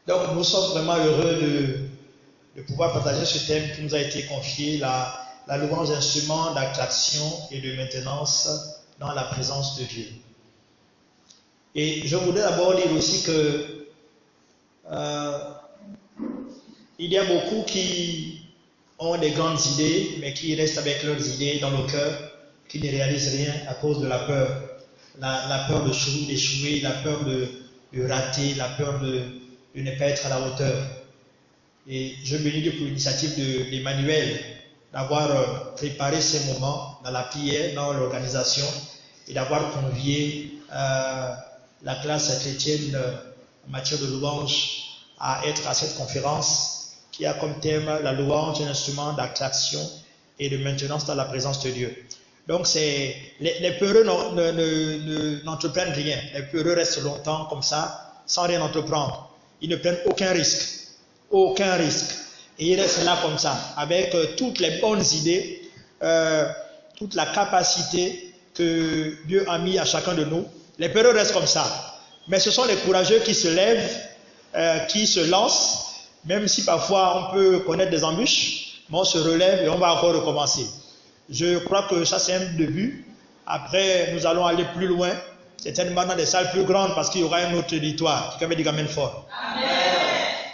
Donc nous sommes vraiment heureux de pouvoir partager ce thème qui nous a été confié, la louange instrument d'attraction et de maintenance dans la présence de Dieu. Et je voudrais d'abord dire aussi que il y a beaucoup qui ont des grandes idées, mais qui restent avec leurs idées dans le cœur, qui ne réalisent rien à cause de la peur. La peur d'échouer, la peur de rater, la peur de ne pas être à la hauteur. Et je bénis Dieu pour l'initiative d'Emmanuel d'avoir préparé ces moments dans la prière, dans l'organisation, et d'avoir convié la classe chrétienne en matière de louange à être à cette conférence qui a comme thème la louange, un instrument d'attraction et de maintenance dans la présence de Dieu. Donc les peureux n'entreprennent rien. Les peureux restent longtemps comme ça, sans rien entreprendre. Ils ne prennent aucun risque. Aucun risque. Et ils restent là comme ça, avec toutes les bonnes idées, toute la capacité que Dieu a mis à chacun de nous. Les peureux restent comme ça. Mais ce sont les courageux qui se lèvent, qui se lancent, même si parfois on peut connaître des embûches, mais on se relève et on va encore recommencer. Je crois que ça c'est un début. Après, nous allons aller plus loin, certainement dans des salles plus grandes, parce qu'il y aura un autre auditoire. Quelqu'un me dit amen fort. Amen.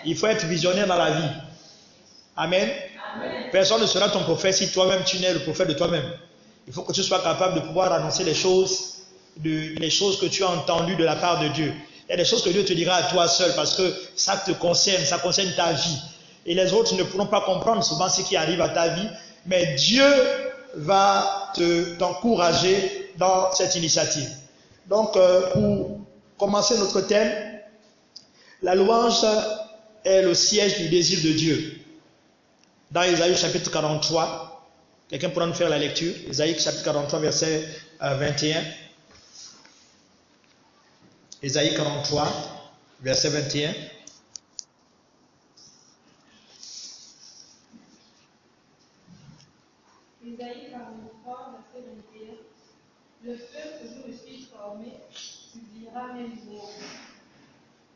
Il faut être visionnaire dans la vie. Amen. Amen. Personne ne sera ton prophète si toi-même tu n'es le prophète de toi-même. Il faut que tu sois capable de pouvoir annoncer les choses que tu as entendues de la part de Dieu. Il y a des choses que Dieu te dira à toi seul parce que ça te concerne, ça concerne ta vie. Et les autres ne pourront pas comprendre souvent ce qui arrive à ta vie, mais Dieu va t'encourager dans cette initiative. Donc, pour commencer notre thème, la louange est le siège du désir de Dieu. Dans Ésaïe chapitre 43, quelqu'un pourra nous faire la lecture. Ésaïe chapitre 43, verset 21. Ésaïe 43, verset 21. Ésaïe 43, verset 21. Le peuple que je me suis formé publiera mes louanges.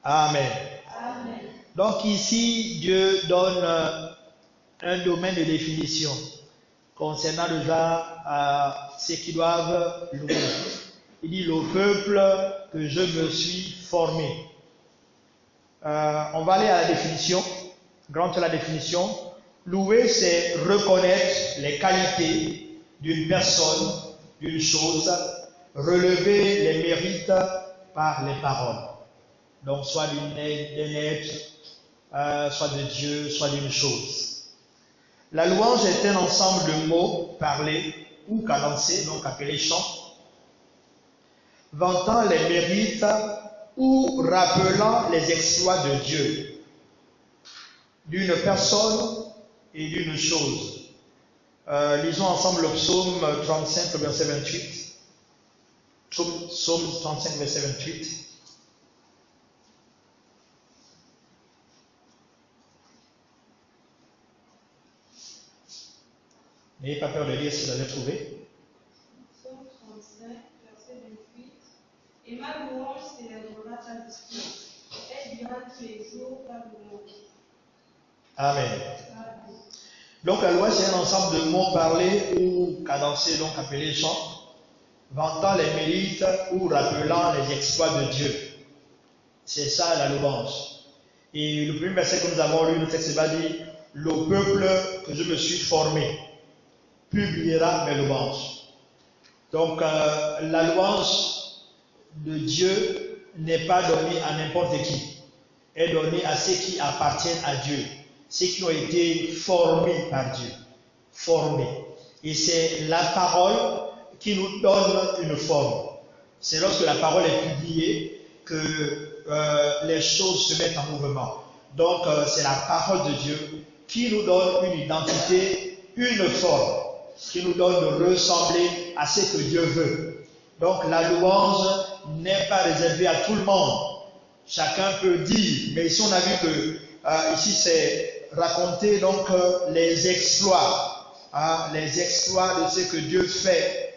Amen. Amen. Donc ici, Dieu donne un domaine de définition concernant déjà ceux qui doivent louer. Il dit le peuple que je me suis formé. On va aller à la définition. Grande la définition. Louer, c'est reconnaître les qualités d'une personne, d'une chose, relever les mérites par les paroles. Donc, soit d'un être, soit de Dieu, soit d'une chose. La louange est un ensemble de mots parlés ou cadencés, donc appelés chants, vantant les mérites ou rappelant les exploits de Dieu, d'une personne et d'une chose. Lisons ensemble le psaume 35, verset 28. Psaume 35, verset 28. N'ayez pas peur de lire si vous avez trouvé. Psaume 35, verset 28. Et ma louange célébrera ta justice. Elle dira tous les jours ta louange. Amen. Amen. Donc la louange c'est un ensemble de mots parlés ou cadencés, donc appelés chants, vantant les mérites ou rappelant les exploits de Dieu. C'est ça la louange. Et le premier verset que nous avons lu, le texte va dire, le peuple que je me suis formé publiera mes louanges. Donc la louange de Dieu n'est pas donnée à n'importe qui, elle est donnée à ceux qui appartiennent à Dieu, ceux qui ont été formés par Dieu, formés. Et c'est la parole qui nous donne une forme. C'est lorsque la parole est publiée que les choses se mettent en mouvement. Donc c'est la parole de Dieu qui nous donne une identité, une forme, qui nous donne de ressembler à ce que Dieu veut. Donc la louange n'est pas réservée à tout le monde. Chacun peut dire, mais ici on a vu que ici c'est raconter donc les exploits de ce que Dieu fait,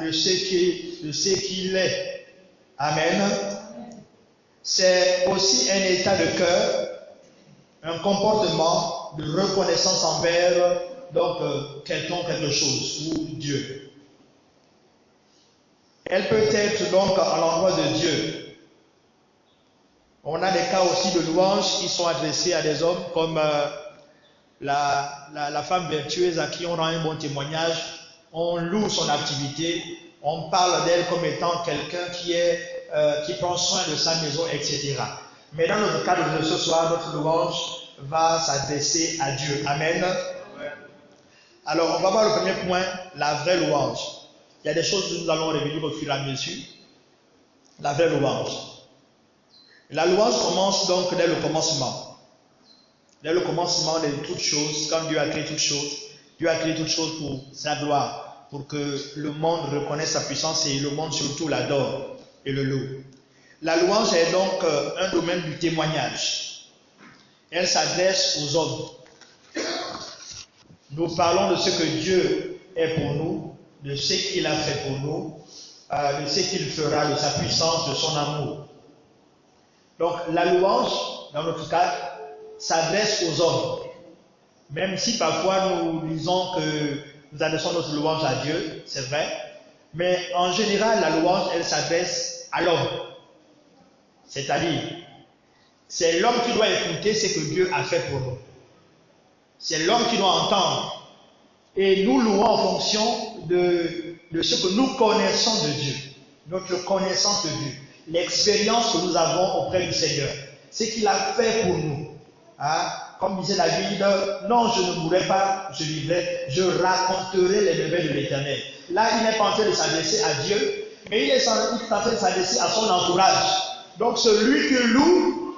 de ce qu'il est. Amen. c'est aussi un état de cœur, un comportement de reconnaissance envers quelqu'un, quelque chose, ou Dieu. Elle peut être donc à l'endroit de Dieu. On a des cas aussi de louanges qui sont adressés à des hommes comme la femme vertueuse à qui on rend un bon témoignage, on loue son activité, on parle d'elle comme étant quelqu'un qui prend soin de sa maison, etc. Mais dans notre cadre de ce soir, notre louange va s'adresser à Dieu. Amen. Alors, on va voir le premier point, la vraie louange. Il y a des choses que nous allons revenir au fur et à mesure. La vraie louange. La louange commence donc dès le commencement. Dès le commencement de toutes choses, quand Dieu a créé toutes choses, Dieu a créé toutes choses pour sa gloire, pour que le monde reconnaisse sa puissance et le monde surtout l'adore et le loue. La louange est donc un domaine du témoignage. Elle s'adresse aux hommes. Nous parlons de ce que Dieu est pour nous, de ce qu'il a fait pour nous, de ce qu'il fera, de sa puissance, de son amour. Donc la louange, dans notre cas, s'adresse aux hommes. Même si parfois nous disons que nous adressons notre louange à Dieu, c'est vrai, mais en général, la louange, elle s'adresse à l'homme. C'est-à-dire, c'est l'homme qui doit écouter ce que Dieu a fait pour nous. C'est l'homme qui doit entendre. Et nous louons en fonction de ce que nous connaissons de Dieu, notre connaissance de Dieu, l'expérience que nous avons auprès du Seigneur, ce qu'il a fait pour nous. Hein? Comme disait David, non, je ne mourrai pas, je vivrai, je raconterai les merveilles de l'Éternel. Là, il n'est pas en train de s'adresser à Dieu, mais il est en train de s'adresser à son entourage. Donc celui qui loue,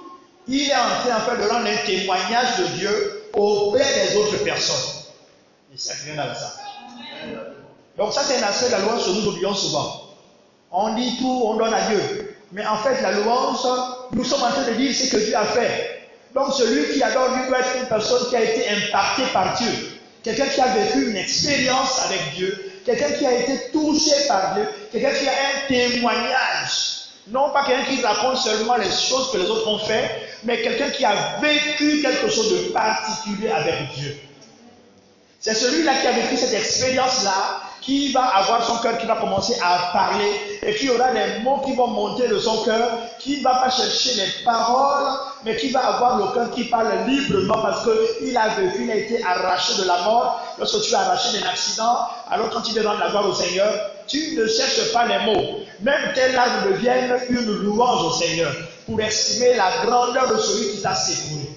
il est en train de rendre un témoignage de Dieu auprès des autres personnes. Et ça vient dans ça. Donc ça, c'est un aspect de la louange que nous oublions souvent. On dit tout, on donne à Dieu. Mais en fait, la louange, nous sommes en train de dire ce que Dieu a fait. Donc celui qui adore Dieu doit être une personne qui a été impactée par Dieu. Quelqu'un qui a vécu une expérience avec Dieu. Quelqu'un qui a été touché par Dieu. Quelqu'un qui a un témoignage. Non pas quelqu'un qui raconte seulement les choses que les autres ont fait, mais quelqu'un qui a vécu quelque chose de particulier avec Dieu. C'est celui-là qui a vécu cette expérience-là qui va avoir son cœur qui va commencer à parler et qui aura des mots qui vont monter de son cœur, qui ne va pas chercher les paroles, mais qui va avoir le cœur qui parle librement parce qu'il a vécu, il a été arraché de la mort. Lorsque tu es arraché d'un accident, alors quand tu veux rendre la gloire au Seigneur, tu ne cherches pas les mots. Même tes larmes deviennent une louange au Seigneur pour exprimer la grandeur de celui qui t'a secouru.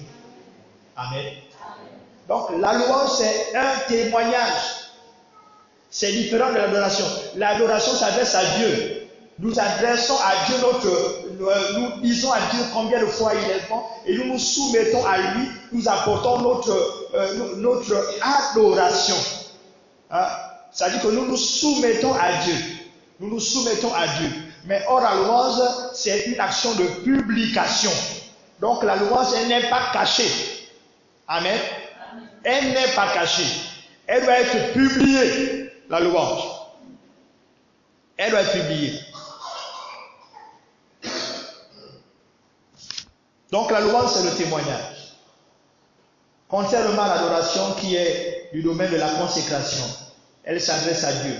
Amen. Donc la louange, c'est un témoignage. C'est différent de l'adoration. L'adoration s'adresse à Dieu. Nous adressons à Dieu nous disons à Dieu combien de fois il est bon et nous nous soumettons à lui, nous apportons notre adoration. Hein? Ça dit que nous nous soumettons à Dieu. Nous nous soumettons à Dieu. Mais or, la louange, c'est une action de publication. Donc la louange, elle n'est pas cachée. Amen. Elle n'est pas cachée. Elle doit être publiée, la louange. Elle doit être publiée. Donc la louange, c'est le témoignage. Contrairement à l'adoration qui est du domaine de la consécration, elle s'adresse à Dieu.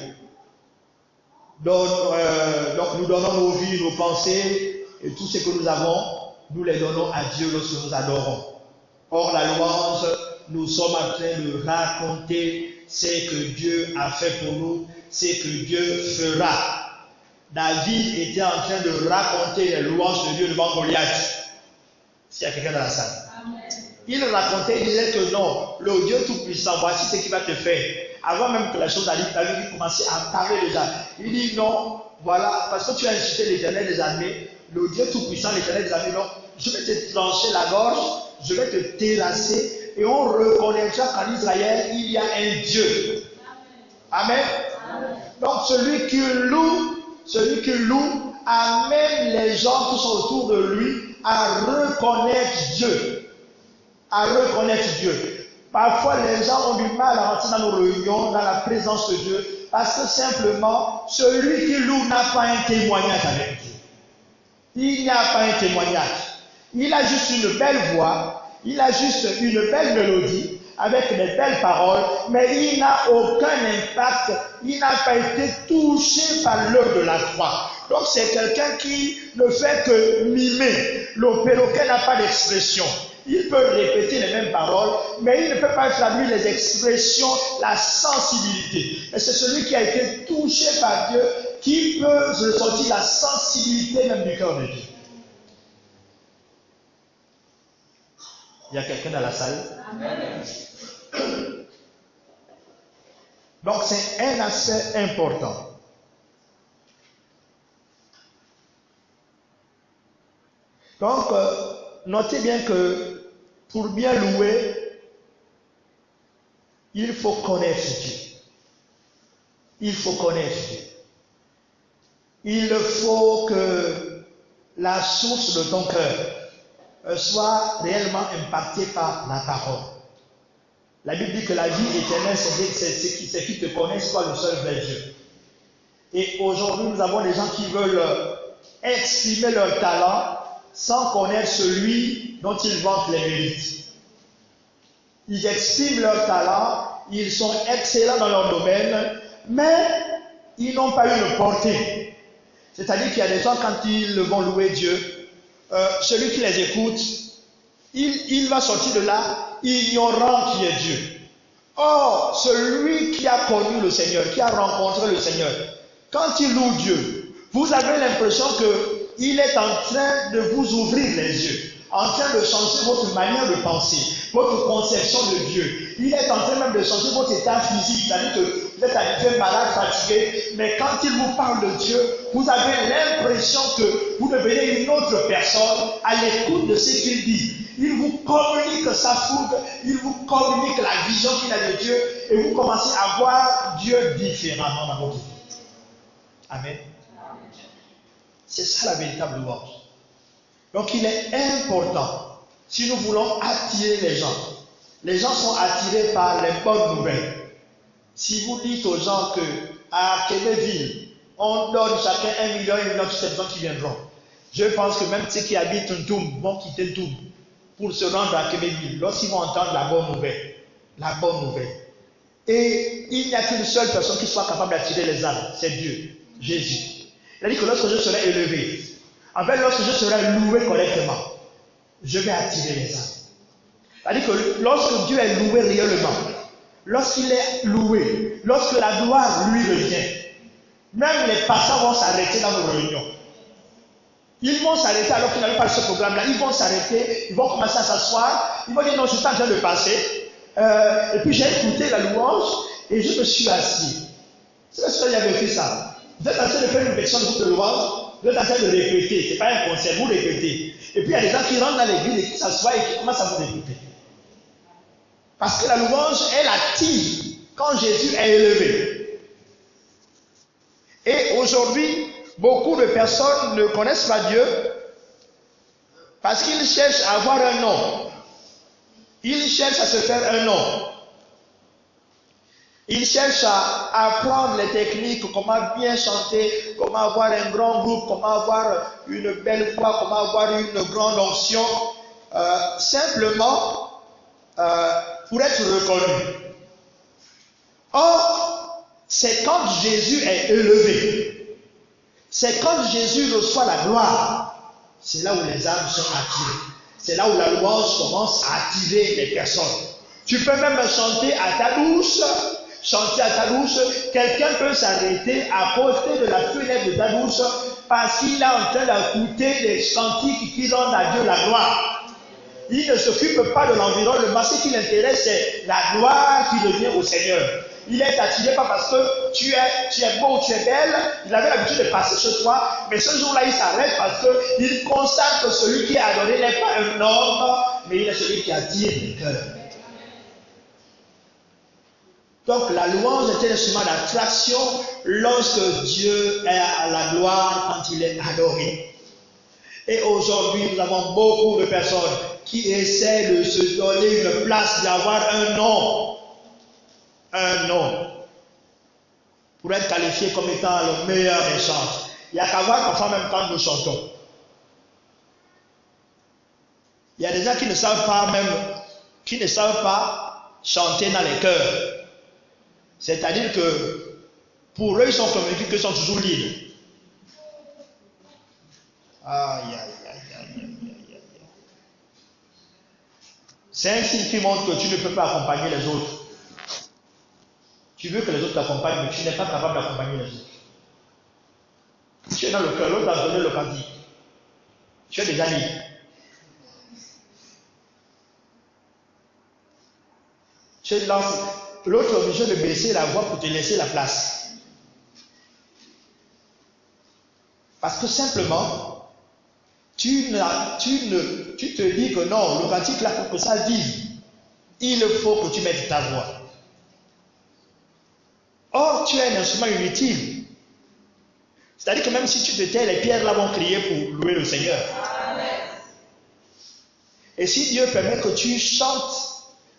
Donc nous donnons nos vies, nos pensées et tout ce que nous avons, nous les donnons à Dieu lorsque nous adorons. Or la louange, nous sommes en train de raconter ce que Dieu a fait pour nous, ce que Dieu fera. David était en train de raconter les louanges de Dieu devant Goliath. S'il y a quelqu'un dans la salle. Amen. Il racontait, il disait que non, le Dieu Tout-Puissant, voici ce qu'il va te faire. Avant même que la chose arrive, David commençait à parler déjà. Il dit non, voilà, parce que tu as insulté l'Éternel des armées, le Dieu Tout-Puissant, l'Éternel des armées, non, je vais te trancher la gorge, je vais te terrasser, et on reconnaîtra qu'en Israël, il y a un Dieu. Amen. Amen. Donc celui qui loue amène les gens qui sont autour de lui à reconnaître Dieu. À reconnaître Dieu. Parfois, les gens ont du mal à rentrer dans nos réunions, dans la présence de Dieu, parce que simplement, celui qui loue n'a pas un témoignage avec Dieu. Il n'y a pas un témoignage. Il a juste une belle voix, il a juste une belle mélodie, avec des belles paroles, mais il n'a aucun impact, il n'a pas été touché par l'heure de la croix. Donc c'est quelqu'un qui ne fait que mimer. Le perroquet n'a pas d'expression. Il peut répéter les mêmes paroles, mais il ne peut pas traduire les expressions, la sensibilité. Et c'est celui qui a été touché par Dieu qui peut ressentir la sensibilité même du cœur de Dieu. Il y a quelqu'un dans la salle? Amen. Donc c'est un aspect important. Donc notez bien que pour bien louer, il faut connaître Dieu. Il faut connaître Dieu. Il faut que la source de ton cœur soit réellement impactée par la parole. La Bible dit que la vie éternelle, c'est qui te connaissent, soit le seul vrai Dieu. Et aujourd'hui, nous avons des gens qui veulent exprimer leur talent sans connaître celui dont ils vantent les mérites. Ils expriment leur talent, ils sont excellents dans leur domaine, mais ils n'ont pas une portée. C'est-à-dire qu'il y a des gens, quand ils vont louer Dieu, celui qui les écoute, il va sortir de là ignorant qui est Dieu. Or, celui qui a connu le Seigneur, qui a rencontré le Seigneur, quand il loue Dieu, vous avez l'impression qu'il est en train de vous ouvrir les yeux, en train de changer votre manière de penser, votre conception de Dieu. Il est en train même de changer votre état physique, c'est-à-dire que vous êtes habitué, malade, fatigué, mais quand il vous parle de Dieu, vous avez l'impression que vous devenez une autre personne à l'écoute de ce qu'il dit. Il vous communique sa fougue, il vous communique la vision qu'il a de Dieu, et vous commencez à voir Dieu différemment dans votre vie. Amen. C'est ça la véritable louange. Donc il est important, si nous voulons attirer les gens sont attirés par les bonnes nouvelles. Si vous dites aux gens qu'à Québéville, on donne chacun 1 million, 1 million, toutes les gens qui viendront. Je pense que même ceux qui habitent Ntoum vont quitter Ntoum pour se rendre à Québéville lorsqu'ils vont entendre la bonne nouvelle. La bonne nouvelle. Et il n'y a qu'une seule personne qui soit capable d'attirer les âmes, c'est Dieu, Jésus. Il a dit que lorsque je serai élevé, en fait, lorsque je serai loué correctement, je vais attirer les âmes. C'est-à-dire que lorsque Dieu est loué réellement, lorsqu'il est loué, lorsque la gloire lui revient, même les passants vont s'arrêter dans nos réunions. Ils vont s'arrêter alors qu'ils n'avaient pas ce programme-là. Ils vont s'arrêter, ils vont commencer à s'asseoir. Ils vont dire non, je suis en train de passer. Et puis j'ai écouté la louange et je me suis assis. C'est parce que j'avais fait ça. Vous êtes en train de faire une répétition de groupe de louange, vous êtes en train de répéter. Ce n'est pas un concert, vous répétez. Et puis il y a des gens qui rentrent dans l'église et qui s'assoient et qui commencent à vous écouter. Parce que la louange, elle attire quand Jésus est élevé. Et aujourd'hui, beaucoup de personnes ne connaissent pas Dieu parce qu'ils cherchent à avoir un nom. Ils cherchent à se faire un nom. Ils cherchent à apprendre les techniques, comment bien chanter, comment avoir un grand groupe, comment avoir une belle voix, comment avoir une grande onction, simplement pour être reconnu. Or, c'est quand Jésus est élevé, c'est quand Jésus reçoit la gloire, c'est là où les âmes sont attirées. C'est là où la louange commence à attirer les personnes. Tu peux même chanter à ta douce, quelqu'un peut s'arrêter à côté de la fenêtre de ta douce parce qu'il est en train d'écouter des cantiques qui donnent à Dieu la gloire. Il ne s'occupe pas de l'environnement, ce qui l'intéresse, c'est la gloire qui revient au Seigneur. Il est attiré pas parce que tu es beau, tu es belle. Il avait l'habitude de passer chez toi, mais ce jour-là, il s'arrête parce qu'il constate que celui qui est adoré n'est pas un homme, mais il est celui qui attire le cœur. Donc la louange est un instrument d'attraction lorsque Dieu est à la gloire, quand il est adoré. Et aujourd'hui, nous avons beaucoup de personnes qui essaient de se donner une place, d'avoir un nom. Un nom. Pour être qualifié comme étant le meilleur des chants. Il n'y a qu'à voir parfois même quand nous chantons. Il y a des gens qui ne savent pas même, qui ne savent pas chanter dans les chœurs. C'est-à-dire que pour eux, ils sont convaincus qu'ils sont toujours libres. Aïe, aïe, aïe, aïe, aïe, aïe. C'est un signe qui montre que tu ne peux pas accompagner les autres. Tu veux que les autres t'accompagnent, mais tu n'es pas capable d'accompagner les autres. Tu es dans le cœur, l'autre a donné le cantique. Tu es déjà libre. Tu es lancé. L'autre est obligé de baisser la voix pour te laisser la place. Parce que simplement, tu te dis que non, le cantique là, pour que ça vive, il faut que tu mettes ta voix. Or, tu es un instrument inutile. C'est-à-dire que même si tu te tais, les pierres là vont crier pour louer le Seigneur. Et si Dieu permet que tu chantes,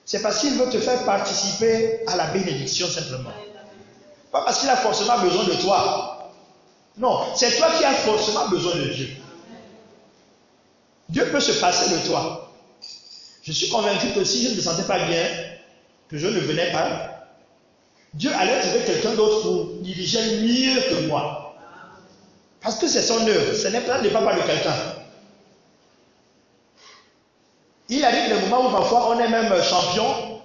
c'est parce qu'il veut te faire participer à la bénédiction simplement. Pas parce qu'il a forcément besoin de toi. Non, c'est toi qui as forcément besoin de Dieu. Dieu peut se passer de toi. Je suis convaincu que si je ne me sentais pas bien, que je ne venais pas, Dieu allait trouver quelqu'un d'autre pour diriger mieux que moi. Parce que c'est son œuvre, ce n'est pas le papa de quelqu'un. Il arrive des moments où parfois on est même champion,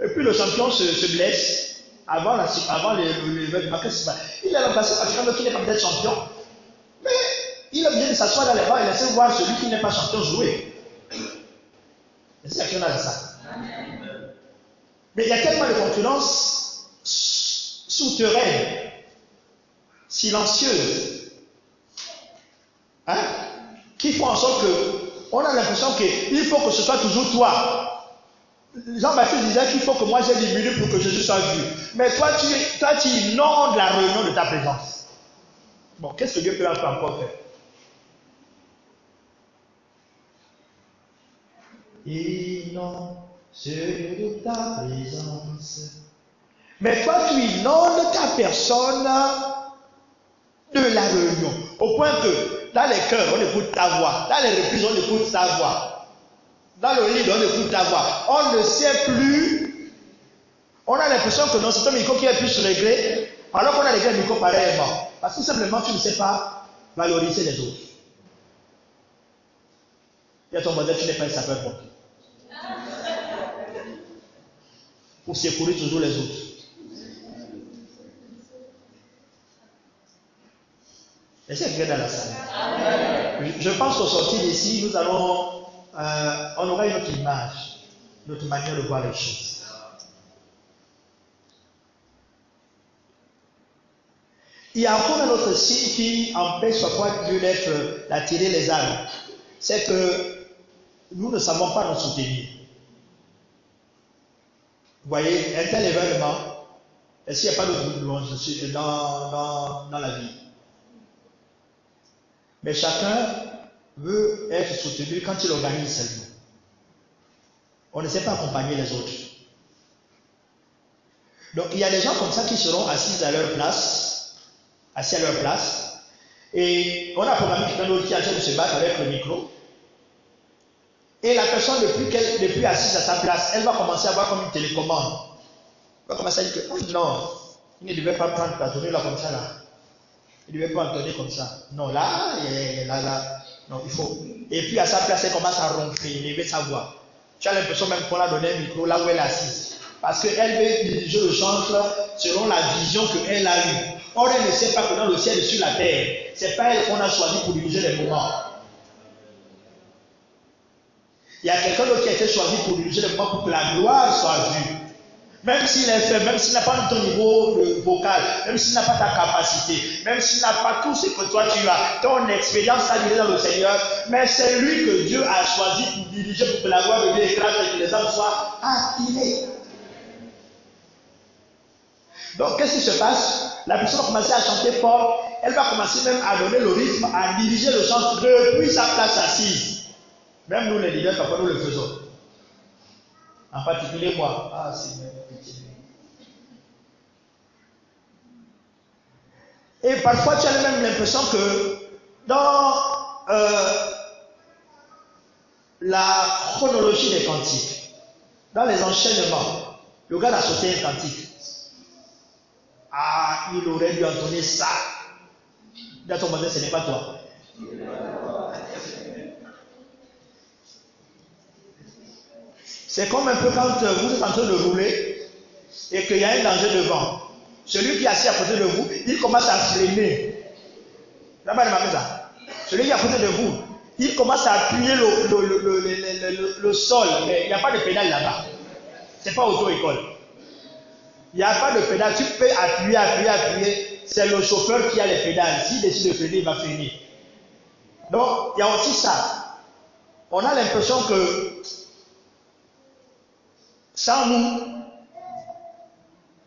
et puis le champion se blesse avant l'événement. Il est remplacé par quelqu'un qui n'est pas peut-être champion, mais il est obligé de s'asseoir dans les bancs et laisser voir celui qui n'est pas champion jouer. Et c'est quelqu'un dans ça. Mais il y a tellement de concurrence souterraine, silencieuse, hein, qui font en sorte que on a l'impression qu'il faut que ce soit toujours toi. Jean-Baptiste disait qu'il faut que moi j'ai diminué pour que Jésus soit vu. Mais toi, tu inondes la réunion de ta présence. Bon, qu'est-ce que Dieu peut encore faire? Inonde de ta présence. Mais toi, tu inondes ta personne de la réunion. Au point que dans les cœurs, on écoute ta voix. Dans les reprises, on écoute ta voix. Dans le lit, on écoute ta voix. On ne sait plus. On a l'impression que non, c'est un micro qui est plus réglé, alors qu'on a réglé le micro pareillement. Parce que simplement, tu ne sais pas valoriser les autres. Il y a ton modèle, tu n'es pas un sapeur-pompier. Pour secourir toujours les autres. Laissez regarder dans la salle. Je pense qu'au sortir d'ici, nous allons, on aura une autre image, notre manière de voir les choses. Il y a encore un autre signe qui empêche parfois Dieu d'attirer les âmes. C'est que nous ne savons pas nous soutenir. Vous voyez, un tel événement, est-ce qu'il n'y a pas de groupe louange dans la vie? Mais chacun veut être soutenu quand il organise seulement. On ne sait pas accompagner les autres. Donc il y a des gens comme ça qui seront assis à leur place, et on a programmé quelqu'un d'autre qui est en train de se battre avec le micro. Et la personne, depuis assise à sa place, elle va commencer à voir comme une télécommande. Elle va commencer à dire que, oh non, il ne devait pas prendre ta tournée là comme ça là. Il ne devait pas entonner comme ça. Non, là, non, il faut. Et puis à sa place, elle commence à ronfler, élever sa voix. Tu as l'impression même qu'on a donné un micro là où elle est assise. Parce qu'elle veut diriger le chantre selon la vision qu'elle a eue. Or, elle ne sait pas que dans le ciel et sur la terre, c'est pas elle qu'on a choisi pour diriger les moments. Il y a quelqu'un d'autre qui a été choisi pour diriger les moments pour que la gloire soit vue. Même s'il est faible, même s'il n'a pas ton niveau vocal, même s'il n'a pas ta capacité, même s'il n'a pas tout ce que toi tu as, ton expérience à diriger dans le Seigneur, mais c'est lui que Dieu a choisi pour diriger, pour que la gloire de Dieu éclate et que les âmes soient attirées. Donc qu'est-ce qui se passe? La personne va commencer à chanter fort, elle va commencer même à donner le rythme, à diriger le chant depuis sa place assise. Même nous les leaders, parfois nous le faisons. En particulier moi. Ah, Seigneur, pitié. Et parfois tu as même l'impression que dans la chronologie des cantiques. Dans les enchaînements, le gars a sauté un cantique. Ah, il aurait dû entonner ça. Dans ton modèle, ce n'est pas toi. C'est comme un peu quand vous êtes en train de rouler et qu'il y a un danger devant. Celui qui est assis à côté de vous, il commence à freiner. Là-bas, ça. Celui qui est à côté de vous, il commence à appuyer le sol, mais il n'y a pas de pédale là-bas. Ce n'est pas auto-école. Il n'y a pas de pédale. Tu peux appuyer. C'est le chauffeur qui a les pédales. S'il décide de freiner, il va freiner. Donc, il y a aussi ça. On a l'impression que sans nous,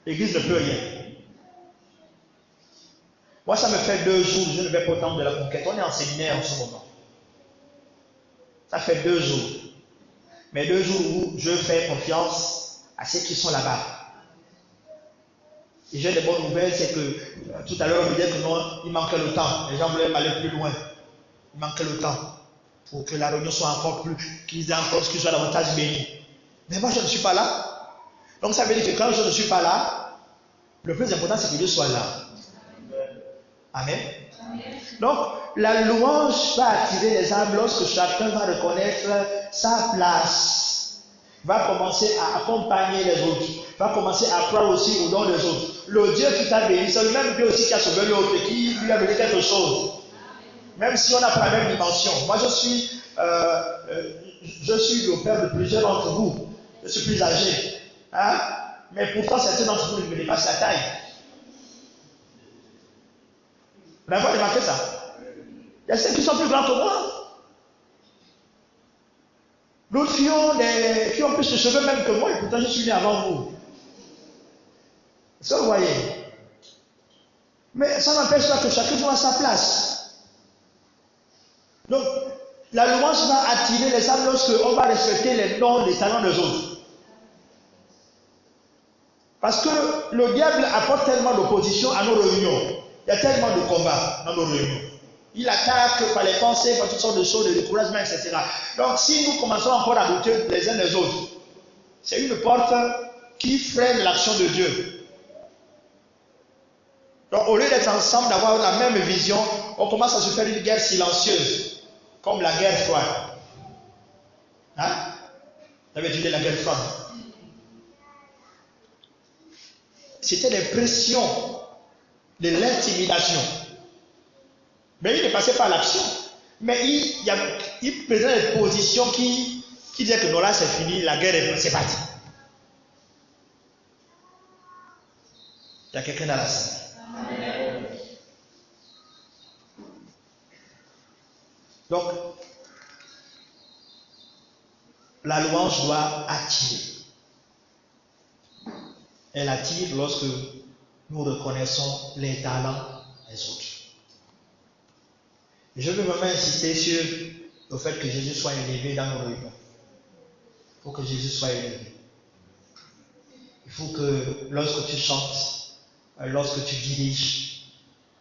l'Église ne peut rien. Moi, ça me fait 2 jours, je ne vais pas au temple de la conquête. On est en séminaire en ce moment. Ça fait 2 jours. Mais 2 jours où je fais confiance à ceux qui sont là-bas. Et j'ai des bonnes nouvelles, c'est que tout à l'heure on me disait que non, il manquait le temps. Les gens voulaient aller plus loin. Il manquait le temps pour que la réunion soit encore plus, qu'ils soient davantage bénis. Mais moi je ne suis pas là. Donc ça veut dire que quand je ne suis pas là, le plus important c'est que Dieu soit là. Amen. Donc la louange va attirer les âmes lorsque chacun va reconnaître sa place. Va commencer à accompagner les autres. Va commencer à croire aussi au don des autres. Le Dieu qui t'a béni, c'est le même Dieu aussi qui a sauvé l'autre, qui lui a donné quelque chose. Même si on n'a pas la même dimension. Moi, je suis le père de plusieurs d'entre vous. Je suis plus âgé. Hein? Mais pourtant, certains d'entre vous ne me dépassent la taille. Vous n'avez pas remarqué ça? Il y a ceux qui sont plus grands que moi. D'autres qui ont plus de cheveux même que moi, et pourtant je suis né avant vous. Ça, vous voyez. Mais ça n'empêche pas que chacun soit à sa place. Donc, la louange va attirer les âmes lorsqu'on va respecter les dons, les talents des autres. Parce que le diable apporte tellement d'opposition à nos réunions. Il y a tellement de combats dans nos réunions. Il attaque par les pensées, par toutes sortes de choses, de découragement, etc. Donc, si nous commençons encore à douter les uns des autres, c'est une porte qui freine l'action de Dieu. Donc, au lieu d'être ensemble, d'avoir la même vision, on commence à se faire une guerre silencieuse, comme la guerre froide. Hein? Vous avez étudié la guerre froide? C'était des pressions, de l'intimidation. Mais il ne passait pas à l'action. Mais il prenait des positions qui disaient que non, là c'est fini, la guerre c'est parti. Il y a quelqu'un dans la salle. Amen. Donc, la louange doit attirer. Elle attire lorsque nous reconnaissons les talents des autres. Je veux vraiment insister sur le fait que Jésus soit élevé dans nos réunions. Il faut que Jésus soit élevé. Il faut que lorsque tu chantes, lorsque tu diriges,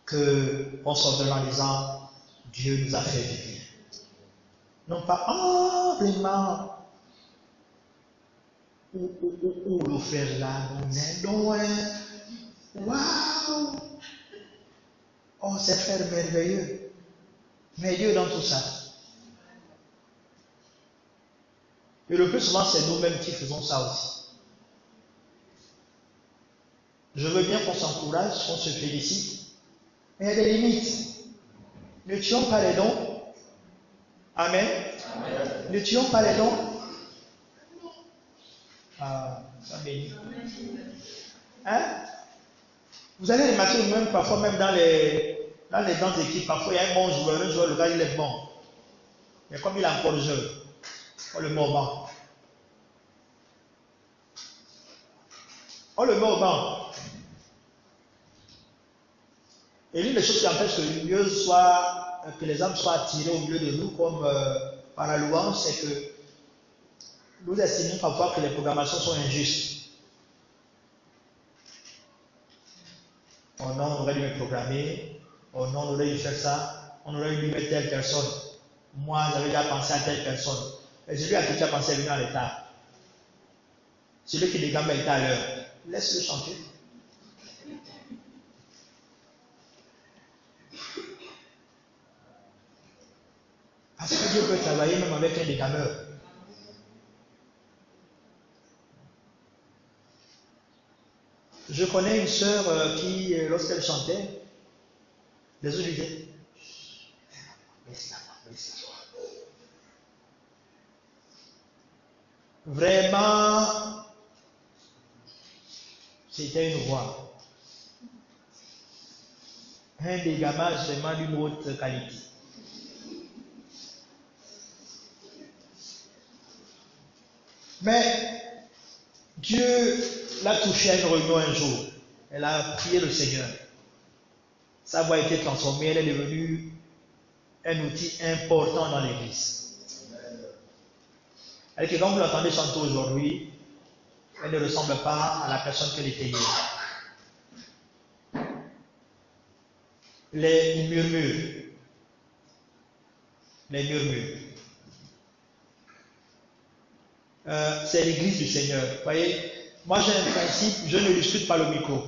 qu'on s'ordonne en disant Dieu nous a fait vivre. Non pas humblement. Ou le frère là, on est loin. Waouh! Oh, c'est frère merveilleux. Mais Dieu dans tout ça. Et le plus souvent, c'est nous-mêmes qui faisons ça aussi. Je veux bien qu'on s'encourage, qu'on se félicite, mais il y a des limites. Ne tuons pas les dons. Amen. Amen. Ne tuons pas les dons. Ah, ça bénit. Hein? Vous allez remarquer même parfois, même dans les grandes équipes, parfois il y a un bon joueur, le gars il est bon. Mais comme il est encore jeune, on le met au banc. On le met au banc. Et l'une des choses qui empêche que les âmes soient attirées au milieu de nous, comme par la louange, c'est que nous estimons parfois que les programmations sont injustes. Oh non, on aurait dû me programmer. Oh non, on aurait dû faire ça. On aurait dû mettre telle personne. Moi, j'avais déjà pensé à telle personne. Mais celui à qui tu as pensé venir en retard. Celui qui dégamme est à l'heure. Laisse-le chanter. Parce que Dieu peut travailler même avec un dégameur. Je connais une sœur qui, lorsqu'elle chantait, les autres lui disaient, vraiment, c'était une voix. Un dégamage vraiment d'une haute qualité. Mais Dieu l'a touché à une réunion un jour. Elle a prié le Seigneur. Sa voix a été transformée. Elle est devenue un outil important dans l'église. Elle dit que quand vous l'entendez chanter aujourd'hui, elle ne ressemble pas à la personne qu'elle était hier. Les murmures. C'est l'église du Seigneur. Vous voyez, moi j'ai un principe, je ne discute pas le micro.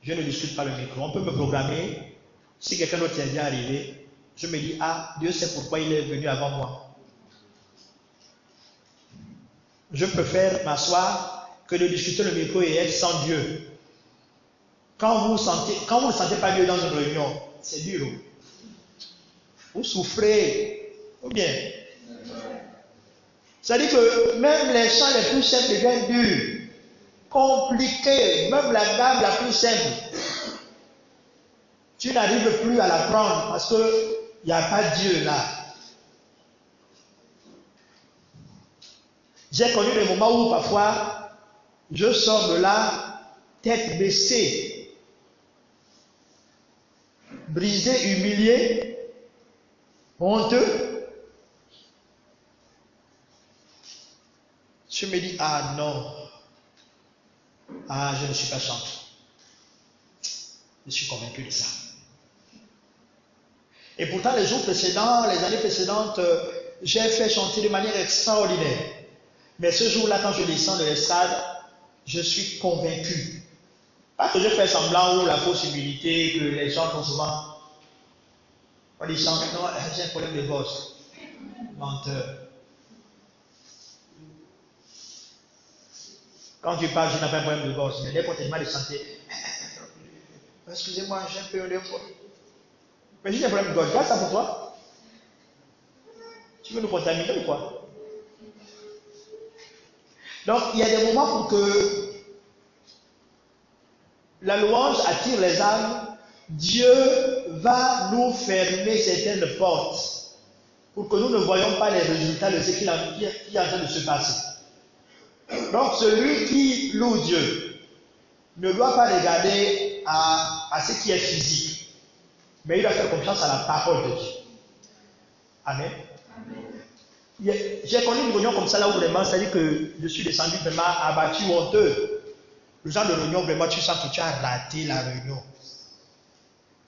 Je ne discute pas le micro. On peut me programmer. Si quelqu'un d'autre est bien arrivé, je me dis, ah, Dieu sait pourquoi il est venu avant moi. Je préfère m'asseoir que de discuter le micro et être sans Dieu. Quand vous ne sentez pas Dieu dans une réunion, c'est dur. Vous souffrez. Ou bien. C'est-à-dire que même les chants les plus simples deviennent durs, compliqués, même la gamme la plus simple. Tu n'arrives plus à l'apprendre parce qu'il n'y a pas Dieu là. J'ai connu des moments où parfois je sors de là, tête baissée, brisé, humilié, honteux. Je me dis, ah non, je ne suis pas chanteur. Je suis convaincu de ça. Et pourtant, les jours précédents, les années précédentes, j'ai fait chanter de manière extraordinaire. Mais ce jour-là, quand je descends de l'estrade, je suis convaincu. Pas que je fais semblant ou la fausse humilité que les gens font souvent. On dit chante, non, j'ai un problème de bosse. Menteur. Quand tu parles, je n'ai pas un problème de bosse. Mais dès qu'on te demande de chanter, excusez-moi, j'ai un peu de fois. Mais j'ai un problème de gorge, regarde ça pour toi. Tu veux nous contaminer ou quoi? Donc, il y a des moments pour que la louange attire les âmes. Dieu va nous fermer certaines portes pour que nous ne voyions pas les résultats de ce qui est en train de se passer. Donc, celui qui loue Dieu ne doit pas regarder à ce qui est physique, mais il doit faire confiance à la parole de Dieu. Amen. J'ai connu une réunion comme ça là où vraiment, c'est-à-dire que je suis descendu vraiment abattu, honteux. Le genre de réunion, vraiment, tu sens que tu as raté la réunion.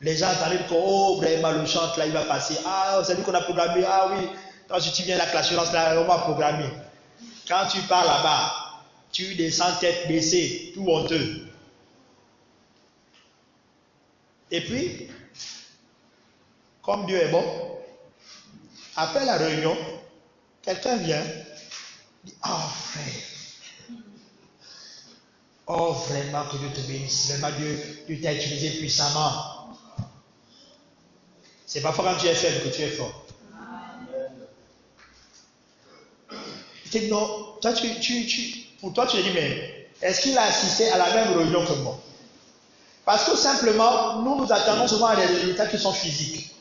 Les gens attendent que, oh, vraiment, le chant là, il va passer. Ah, c'est lui qu'on a programmé. Ah oui, quand tu viens avec l'assurance là, on va programmer. Quand tu pars là-bas, tu descends tête baissée, tout honteux. Et puis, comme Dieu est bon, après la réunion, quelqu'un vient, dit, oh frère, oh vraiment que Dieu te bénisse, vraiment Dieu t'a utilisé puissamment. C'est parfois quand tu es faible que tu es fort. Il dit non, toi pour toi tu dis mais est-ce qu'il a assisté à la même réunion que moi? Parce que simplement, nous attendons souvent à des résultats qui sont physiques.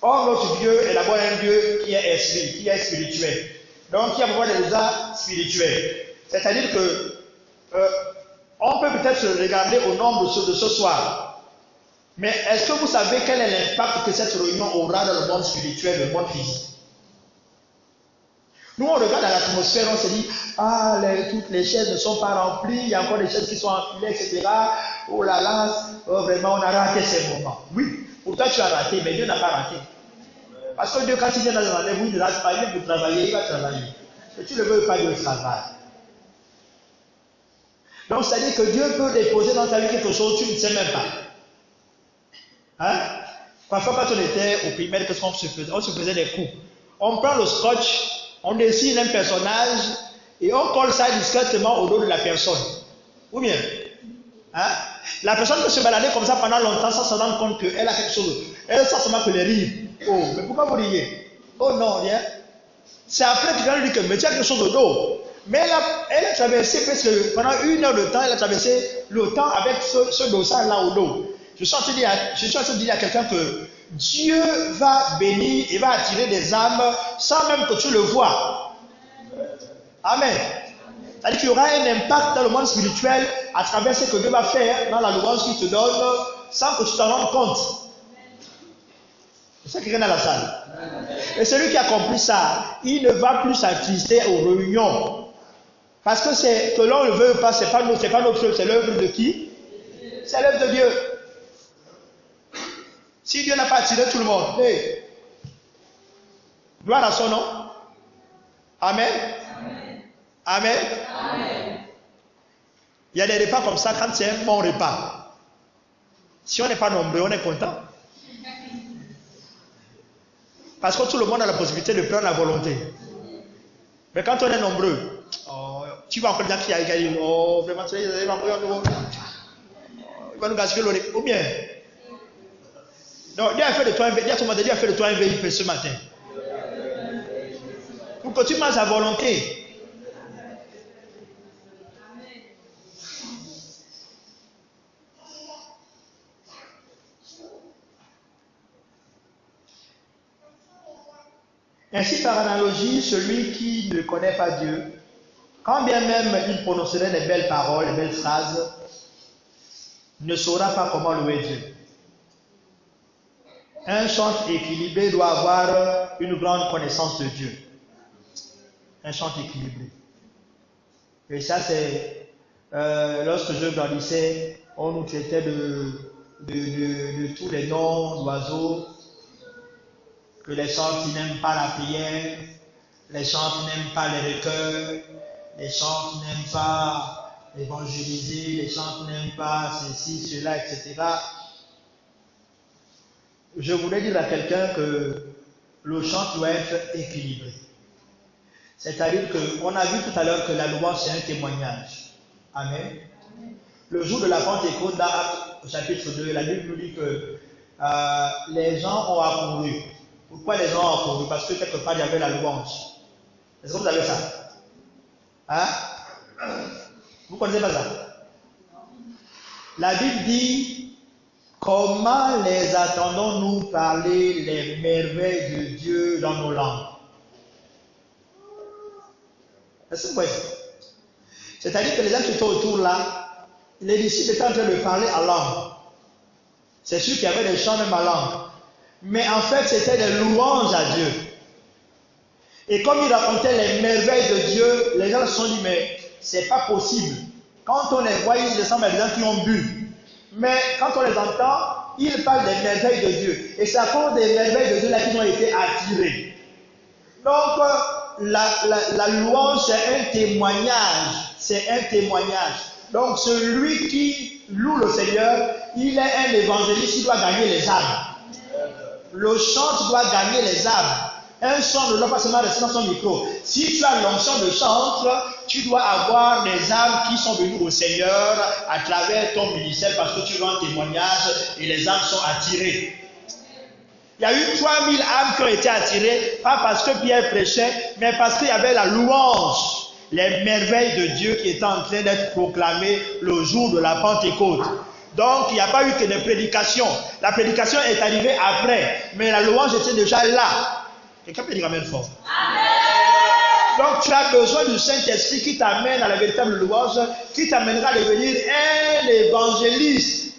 Or, notre Dieu est d'abord un Dieu qui est esprit, qui est spirituel. Donc, qui a besoin des résultats spirituels. C'est-à-dire que on peut peut-être se regarder au nombre de ce soir. Mais est-ce que vous savez quel est l'impact que cette réunion aura dans le monde spirituel, le monde physique? Nous, on regarde à l'atmosphère, on se dit, ah, toutes les chaises ne sont pas remplies, il y a encore des chaises qui sont enfilées, etc. Oh là là, oh, vraiment, on a raté ces moments. Oui, pour toi, tu as raté, mais Dieu n'a pas raté. Parce que Dieu, quand il vient dans un rendez-vous, il ne rate pas, il vient pour travailler, il va travailler. Et tu ne veux pas, Dieu travaille. Donc, c'est-à-dire que Dieu peut déposer dans ta vie quelque chose, tu ne sais même pas. Hein? Parfois, quand on était au primaire, qu'est-ce qu'on se faisait? On se faisait des coups. On prend le scotch, on dessine un personnage et on colle ça discrètement au dos de la personne. Ou bien, hein? La personne peut se balader comme ça pendant longtemps sans se rendre compte qu'elle a quelque chose. Elle sent seulement que les rire. Oh, mais pourquoi vous riez? Oh non, rien. C'est après que tu vas lui dire que mais tu as quelque chose au dos. Mais elle a traversé presque pendant 1 heure de temps, elle a traversé le temps avec ce dossard-là au dos. Je suis en train de dire à quelqu'un que Dieu va bénir et va attirer des âmes sans même que tu le vois. Amen. C'est-à-dire qu'il y aura un impact dans le monde spirituel à travers ce que Dieu va faire dans la louange qu'il te donne sans que tu t'en rendes compte. C'est ça qui vient dans la salle. Et celui qui a compris ça, il ne va plus s'attrister aux réunions. Parce que c'est que l'on ne le veut pas, c'est pas notre chose, c'est l'œuvre de qui? C'est l'œuvre de Dieu. Si Dieu n'a pas attiré tout le monde, hey, gloire à son nom. Amen. Amen. Amen. Il y a des repas comme ça, quand c'est un bon repas. Si on n'est pas nombreux, on est content. Parce que tout le monde a la possibilité de prendre la volonté. Mais quand on est nombreux, tu vas encore dire qu'il y a gagné. Oh, vraiment, il va nous gaspiller l'oreille. Ou bien. Non, Dieu a fait de toi un VIP ce matin. Pour que tu manges à volonté. Ainsi, par analogie, celui qui ne connaît pas Dieu, quand bien même il prononcerait des belles paroles, des belles phrases, ne saura pas comment louer Dieu. Un chant équilibré doit avoir une grande connaissance de Dieu. Un chant équilibré. Et ça, c'est lorsque je grandissais, on nous traitait de tous les noms d'oiseaux, que les chants qui n'aiment pas la prière, les chants qui n'aiment pas les recueils, les chants qui n'aiment pas évangéliser, les chants qui n'aiment pas ceci, cela, etc. Je voulais dire à quelqu'un que le chant doit être équilibré. C'est-à-dire qu'on a vu tout à l'heure que la louange c'est un témoignage. Amen. Le jour de la Pentecôte, dans Actes au chapitre 2, la Bible nous dit que les gens ont accouru. Pourquoi les gens ont accouru? Parce que quelque part il y avait la louange. Est-ce que vous avez ça? Hein? Vous connaissez pas ça? La Bible dit: comment les attendons-nous parler les merveilles de Dieu dans nos langues? Est-ce que vous voyez? C'est-à-dire que les gens qui étaient autour là, les disciples étaient en train de parler en langue. C'est sûr qu'il y avait des chants même en langue. Mais en fait, c'était des louanges à Dieu. Et comme ils racontaient les merveilles de Dieu, les gens se sont dit, mais c'est pas possible. Quand on les voit, ils ressemblent à des gens qui ont bu. Mais quand on les entend, ils parlent des merveilles de Dieu. Et c'est à cause des merveilles de Dieu là qu'ils ont été attirés. Donc, la louange, c'est un témoignage. C'est un témoignage. Donc, celui qui loue le Seigneur, il est un évangéliste, il doit gagner les âmes. Le chant doit gagner les âmes. Un chant ne doit pas seulement rester dans son micro. Si tu as l'onction de chantre, tu dois avoir des âmes qui sont venues au Seigneur à travers ton ministère parce que tu rends témoignage et les âmes sont attirées. Il y a eu 3000 âmes qui ont été attirées, pas parce que Pierre prêchait, mais parce qu'il y avait la louange, les merveilles de Dieu qui étaient en train d'être proclamées le jour de la Pentecôte. Donc, il n'y a pas eu que des prédications. La prédication est arrivée après, mais la louange était déjà là. Quelqu'un peut dire amen fort. Amen. Donc, tu as besoin du Saint-Esprit qui t'amène à la véritable louange, qui t'amènera à devenir un évangéliste.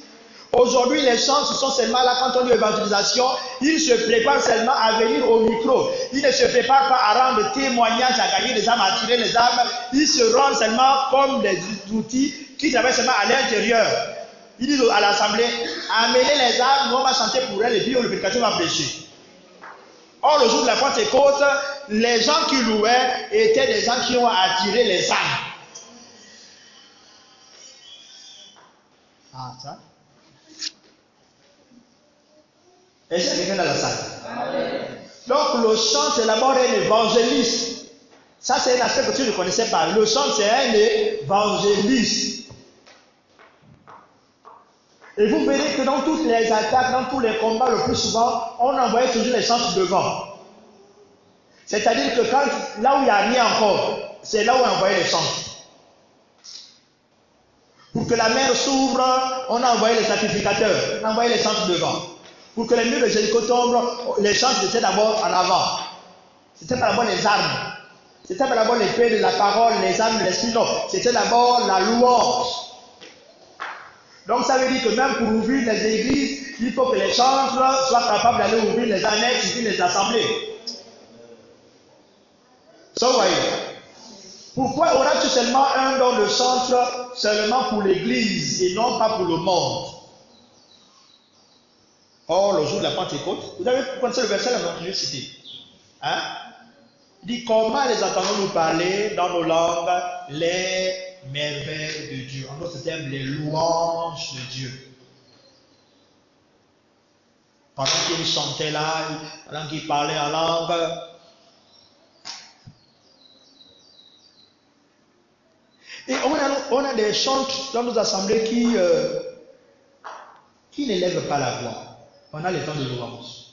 Aujourd'hui, les chants, ce sont seulement là, quand on dit évangélisation, ils se préparent seulement à venir au micro. Ils ne se préparent pas à rendre témoignage, à gagner des âmes, à attirer les âmes. Ils se rendent seulement comme des outils qui travaillent seulement à l'intérieur. Ils disent à l'assemblée, amenez les âmes, nous on va chanter pour elles et puis le prédicateur va prêcher. Or, le jour de la Pentecôte, les gens qui louaient étaient des gens qui ont attiré les âmes. Ah, ça? Est-ce qu'il y a quelqu'un dans la salle? Amen. Donc, le chant, c'est d'abord un évangéliste. Ça, c'est un aspect que tu ne connaissais pas. Le chant, c'est un évangéliste. Et vous verrez que dans toutes les attaques, dans tous les combats, le plus souvent, on envoyait toujours les chants devant. C'est-à-dire que quand, là où il n'y a rien encore, c'est là où on envoyait les chants. Pour que la mer s'ouvre, on a envoyé les sacrificateurs, on a envoyé les chants devant. Pour que les murs de Jéricho tombent, les chants étaient d'abord en avant. C'était d'abord les armes. C'était d'abord l'épée de la parole, les armes de l'esprit. Non, c'était d'abord la louange. Donc ça veut dire que même pour ouvrir les églises, il faut que les chantres soient capables d'aller ouvrir les annexes et les assemblées. Ça, vous voyez. Pourquoi auras-tu seulement un don de chantre seulement pour l'église et non pas pour le monde? Or, le jour de la Pentecôte, vous avez compris le verset là, je vais citer. Hein? Il dit, comment les entendons-nous parler dans nos langues les merveilles de Dieu? En d'autres termes, les louanges de Dieu. Pendant qu'il chantait là, pendant qu'il parlait en langue, et on a des chantres dans nos assemblées qui n'élèvent pas la voix pendant les temps de louange.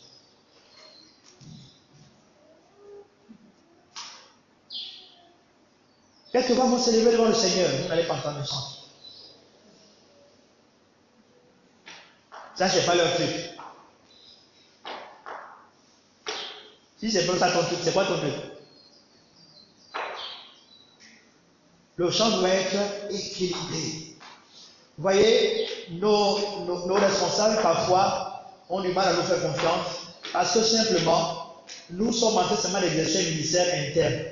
Quelquefois, vous célébrez devant le Seigneur, vous n'allez pas entendre le chant. Ça, c'est pas leur truc. Si c'est pas ça ton truc, c'est quoi ton truc? Le chant doit être équilibré. Vous voyez, nos responsables, parfois, ont du mal à nous faire confiance parce que simplement, nous sommes en train seulement d'exercer un ministère interne.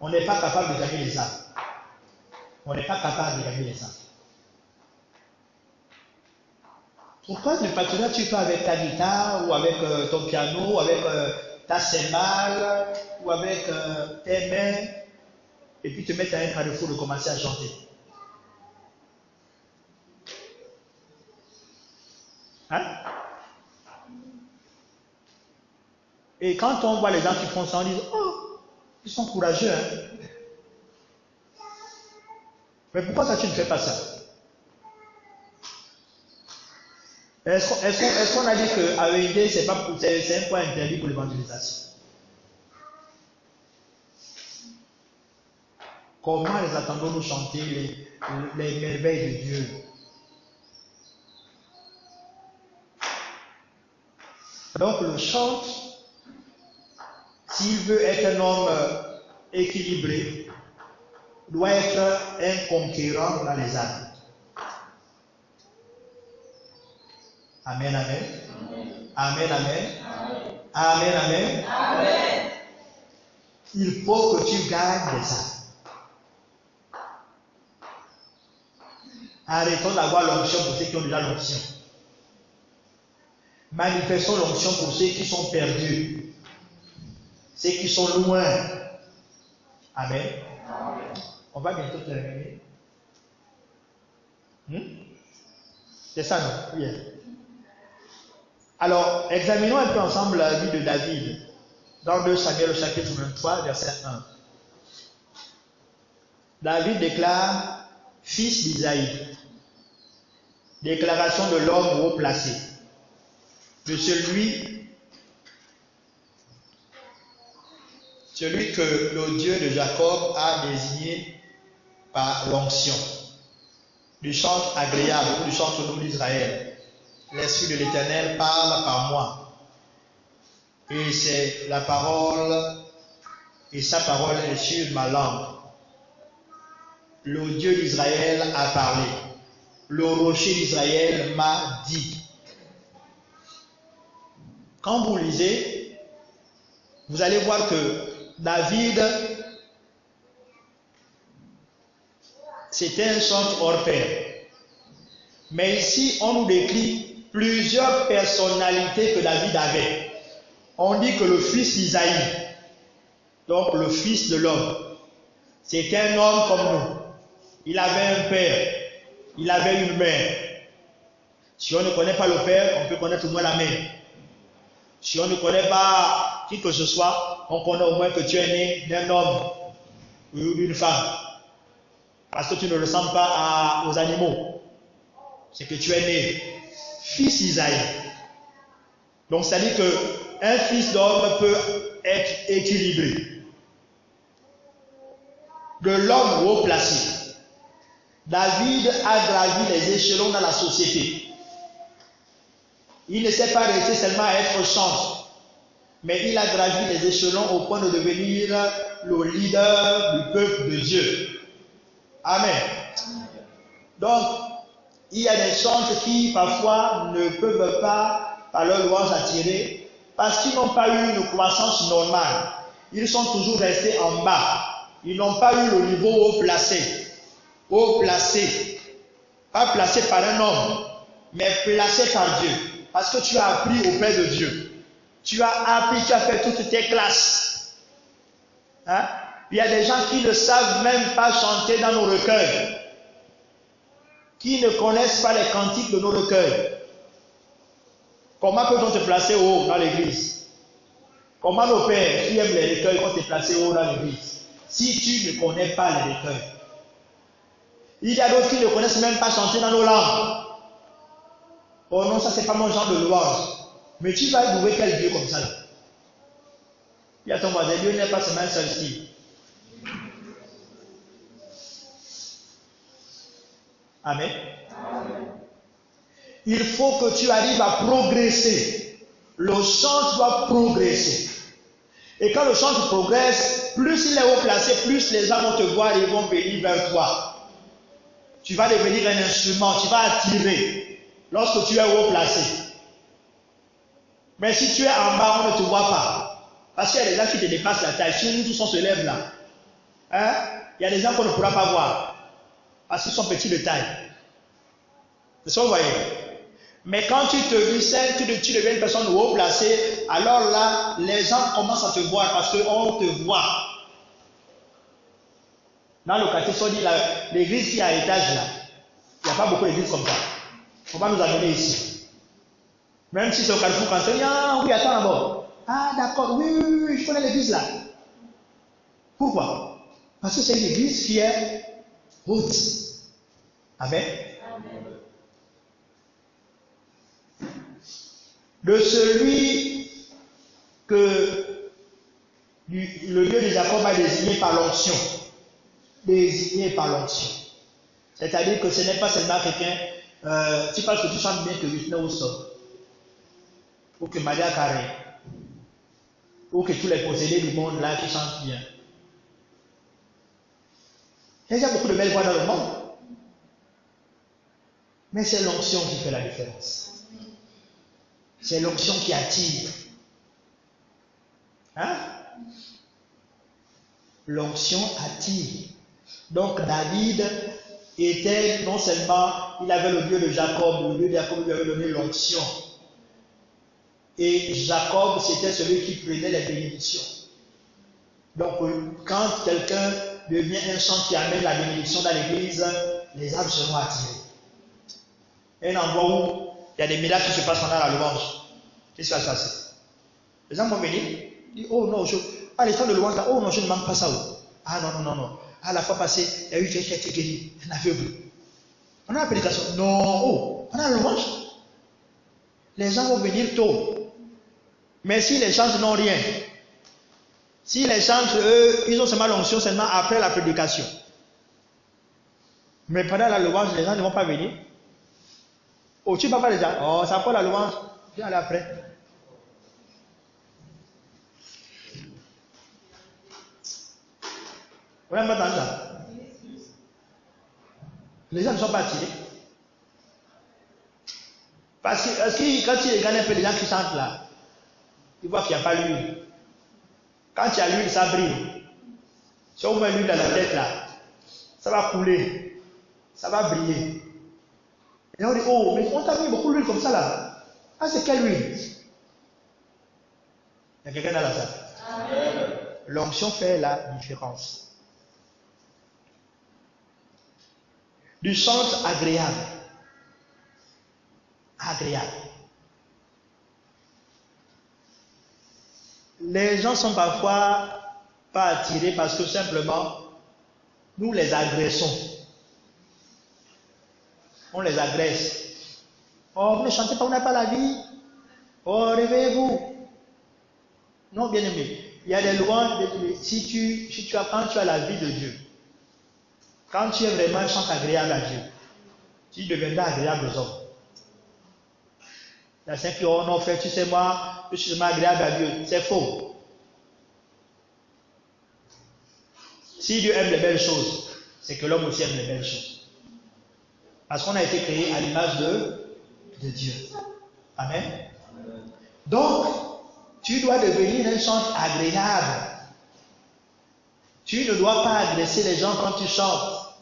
On n'est pas capable de gagner les âmes. On n'est pas capable de gagner les âmes. Pourquoi ne participes-tu pas avec ta guitare ou avec ton piano ou avec ta cymbale ou avec tes mains et puis te mettre à un carrefour de commencer à chanter? Hein? Et quand on voit les gens qui font ça, on dit, oh, ils sont courageux, hein? Mais pourquoi ça tu ne fais pas ça? Est-ce qu'on a dit qu'à EID, c'est un point interdit pour l'évangélisation? Comment les attendons-nous chanter les merveilles de Dieu? Donc le chant, s'il veut être un homme équilibré, doit être un conquérant dans les âmes. Amen, amen. Amen, amen. Amen, amen. Amen. Il faut que tu gagnes des âmes. Arrêtons d'avoir l'onction pour ceux qui ont déjà l'onction. Manifestons l'onction pour ceux qui sont perdus, ceux qui sont loin. Amen. Amen. On va bientôt terminer. C'est ça, non? Oui. Alors, examinons un peu ensemble la vie de David dans 2 Samuel au chapitre 23, verset 1. David déclare fils d'Isaïe. Déclaration de l'homme haut placé, de celui que le Dieu de Jacob a désigné par l'onction, du chant agréable ou du chant au nom d'Israël. L'Esprit de l'Éternel parle par moi. Et c'est la parole, et sa parole est sur ma langue. Le Dieu d'Israël a parlé. Le rocher d'Israël m'a dit. Quand vous lisez, vous allez voir que David, c'était un chantre hors pair. Mais ici, on nous décrit plusieurs personnalités que David avait. On dit que le fils d'Isaïe, donc le fils de l'homme, c'était un homme comme nous. Il avait un père, il avait une mère. Si on ne connaît pas le père, on peut connaître au moins la mère. Si on ne connaît pas qui que ce soit, on connaît au moins que tu es né d'un homme ou d'une femme. Parce que tu ne ressembles pas aux animaux. C'est que tu es né fils d'Isaïe. Donc ça dit qu'un fils d'homme peut être équilibré. De l'homme haut placé. David a gravi les échelons dans la société. Il ne s'est pas resté seulement à être chantre, mais il a gravi les échelons au point de devenir le leader du peuple de Dieu. Amen. Donc, il y a des chantres qui parfois ne peuvent pas, par leur louange, attirer, parce qu'ils n'ont pas eu une croissance normale. Ils sont toujours restés en bas. Ils n'ont pas eu le niveau haut placé. Haut placé. Pas placé par un homme, mais placé par Dieu. Parce que tu as appris auprès de Dieu. Tu as appris, tu as fait toutes tes classes. Hein? Il y a des gens qui ne savent même pas chanter dans nos recueils. Qui ne connaissent pas les cantiques de nos recueils. Comment peut-on te placer haut dans l'église? Comment nos pères qui aiment les recueils vont te placer haut dans l'église? Si tu ne connais pas les recueils. Il y a d'autres qui ne connaissent même pas chanter dans nos langues. Oh non, ça c'est pas mon genre de louange. Mais tu vas louer quel Dieu comme ça là? Il y a ton voisin, Dieu n'est pas seulement un seul style. Amen. Amen. Il faut que tu arrives à progresser. Le chant doit progresser. Et quand le chant progresse, plus il est haut placé, plus les gens vont te voir et ils vont venir vers toi. Tu vas devenir un instrument, tu vas attirer lorsque tu es haut placé. Mais si tu es en bas, on ne te voit pas. Parce qu'il y a des gens qui te dépassent la taille. Si nous tous on se lève là, hein, il y a des gens qu'on ne pourra pas voir. Parce qu'ils sont petits de taille. C'est ça, vous voyez. Mais quand tu te distingues, tu deviens une personne haut placée, alors là, les gens commencent à te voir parce qu'on te voit. Dans le quartier, on dit l'église qui est à l'étage là, il n'y a pas beaucoup d'églises comme ça. On va nous amener ici. Même si c'est au Carrefour, quand on dit, ah oui, attends d'abord. Ah d'accord, oui, je connais l'église là. Pourquoi? Parce que c'est une église qui est haute. Amen. De celui que le Dieu de Jacob a désigné par l'onction. Désigné par l'onction. C'est-à-dire que ce n'est pas seulement quelqu'un, tu penses que tu chantes bien que Whitney Houston, ou que Maria Carey, ou que tous les possédés du monde là qui chantent bien. Il y a beaucoup de belles voix dans le monde. Mais c'est l'onction qui fait la différence. C'est l'onction qui attire. Hein? L'onction attire. Donc David était non seulement, il avait le Dieu de Jacob, le Dieu de Jacob lui avait donné l'onction. Et Jacob, c'était celui qui prenait les bénédictions. Donc quand quelqu'un devient un chant qui amène la bénédiction dans l'église, les âmes seront attirées. Un endroit où il y a des miracles qui se passent pendant la louange. Qu'est-ce qui va se passer? Les gens vont venir, dire, oh non, à l'instant de louange, là, oh non, je ne manque pas ça. Ah non. À la fois passée, il y a eu quelqu'un qui a été guéri, un aveugle. On a la prédication. Non, oh, on a la louange. Les gens vont venir tôt. Mais si les chantres n'ont rien, si les chantres, eux, ils ont seulement l'onction seulement après la prédication. Mais pendant la louange, les gens ne vont pas venir. Oh, tu ne vas pas les gens. Oh, ça prend la louange. Viens aller après. Vous n'avez pas entendu ça? Les gens ne sont pas attirés. Parce que quand tu regardes un peu les gens qui chantent là, tu vois qu'il n'y a pas l'huile. Quand il y a l'huile, ça brille. Si on met l'huile dans la tête là, ça va couler. Ça va briller. Et on dit, oh, mais on t'a mis beaucoup d'huile comme ça là. Ah, c'est quelle huile? Il y a quelqu'un dans la salle. L'onction fait la différence. Du chant agréable. Agréable. Les gens sont parfois pas attirés parce que simplement nous les agressons. On les agresse. Oh, vous ne chantez pas, vous n'avez pas la vie. Oh, réveillez-vous. Non, bien aimé. Il y a des louanges, quand tu as la vie de Dieu, quand tu es vraiment un chant agréable à Dieu, tu deviendras agréable aux hommes. La Sainte qui, oh non, frère, tu sais, moi, je suis vraiment agréable à Dieu. C'est faux. Si Dieu aime les belles choses, c'est que l'homme aussi aime les belles choses. Parce qu'on a été créé à l'image de Dieu. Amen. Donc, tu dois devenir un chant agréable. Tu ne dois pas agresser les gens quand tu chantes.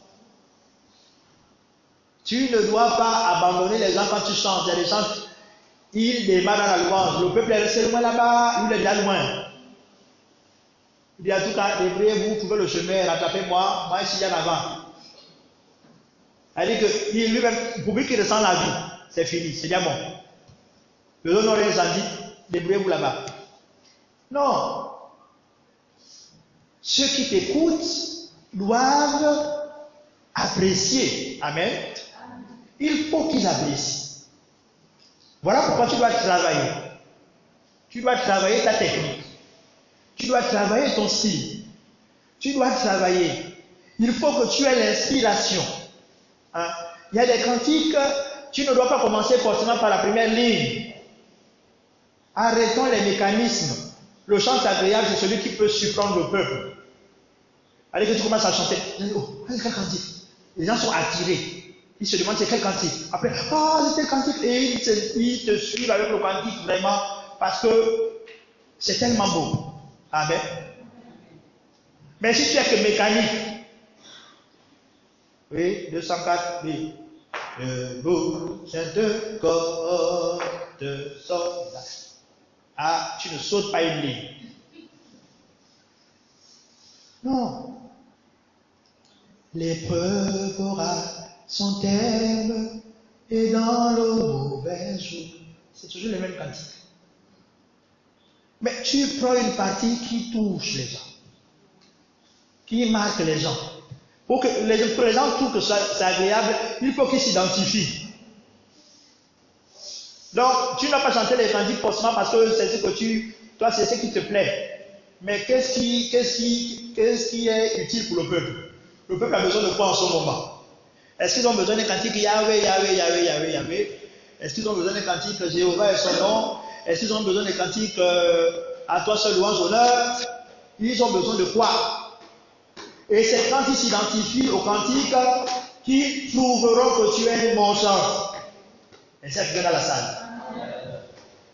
Tu ne dois pas abandonner les gens quand tu chantes. Il y a des gens, ils démarrent dans la louange. Le peuple est resté loin là-bas, lui il est déjà loin. Il dit en tout cas, débrouillez-vous, trouvez le chemin, rattrapez-moi, moi je suis en avant. Elle dit que lui-même, pour lui qui ressent la vie, c'est fini, c'est bien bon. Le nom les a dit, débrouillez-vous là-bas. Non. Ceux qui t'écoutent doivent apprécier. Amen. Il faut qu'ils apprécient. Voilà pourquoi tu dois travailler. Tu dois travailler ta technique. Tu dois travailler ton style. Tu dois travailler. Il faut que tu aies l'inspiration. Hein? Il y a des cantiques, tu ne dois pas commencer forcément par la première ligne. Arrêtons les mécanismes. Le chant agréable, c'est celui qui peut surprendre le peuple. Allez, que tu commences à chanter. Oh, c'est quel cantique? Les gens sont attirés. Ils se demandent c'est quel cantique. Après, oh, c'est quel cantique. Et ils te suivent avec le cantique vraiment parce que c'est tellement beau. Amen. Mais si tu es que mécanique, oui, 204, oui. Debout, sainte corde soldat. Ah, tu ne sautes pas une ligne. Non. L'épreuve aura son terme et dans le mauvais jour. C'est toujours le même cantique. Mais tu prends une partie qui touche les gens, qui marque les gens. Pour que les gens trouvent que c'est agréable, il faut qu'ils s'identifient. Donc, tu n'as pas chanté les cantiques forcément parce que c'est ce que toi, c'est ce qui te plaît. Mais qu'est-ce qui est utile pour le peuple? Le peuple a besoin de quoi en ce moment? Est-ce qu'ils ont besoin d'un cantique Yahweh, Yahweh, Yahweh, Yahweh, Yahweh? Est-ce qu'ils ont besoin d'un cantique Jéhovah et son nom? Est-ce qu'ils ont besoin d'un cantique à toi seul louange honneur? Ils ont besoin de quoi? Et c'est quand ils s'identifient au cantique qu'ils trouveront que tu es mon chant. Et c'est bien dans la salle.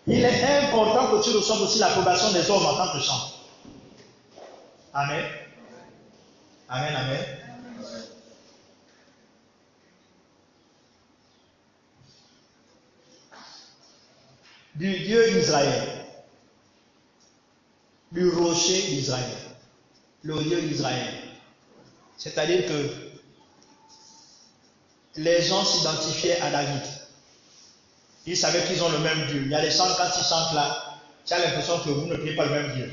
Il est important que tu reçoives aussi l'approbation des hommes en tant que chant. Amen. Amen, amen. Du Dieu d'Israël. Du rocher d'Israël. Le Dieu d'Israël. C'est-à-dire que les gens s'identifiaient à David. Ils savaient qu'ils ont le même Dieu. Il y a des chants, quand ils chantent là, tu as l'impression que vous ne priez pas le même Dieu.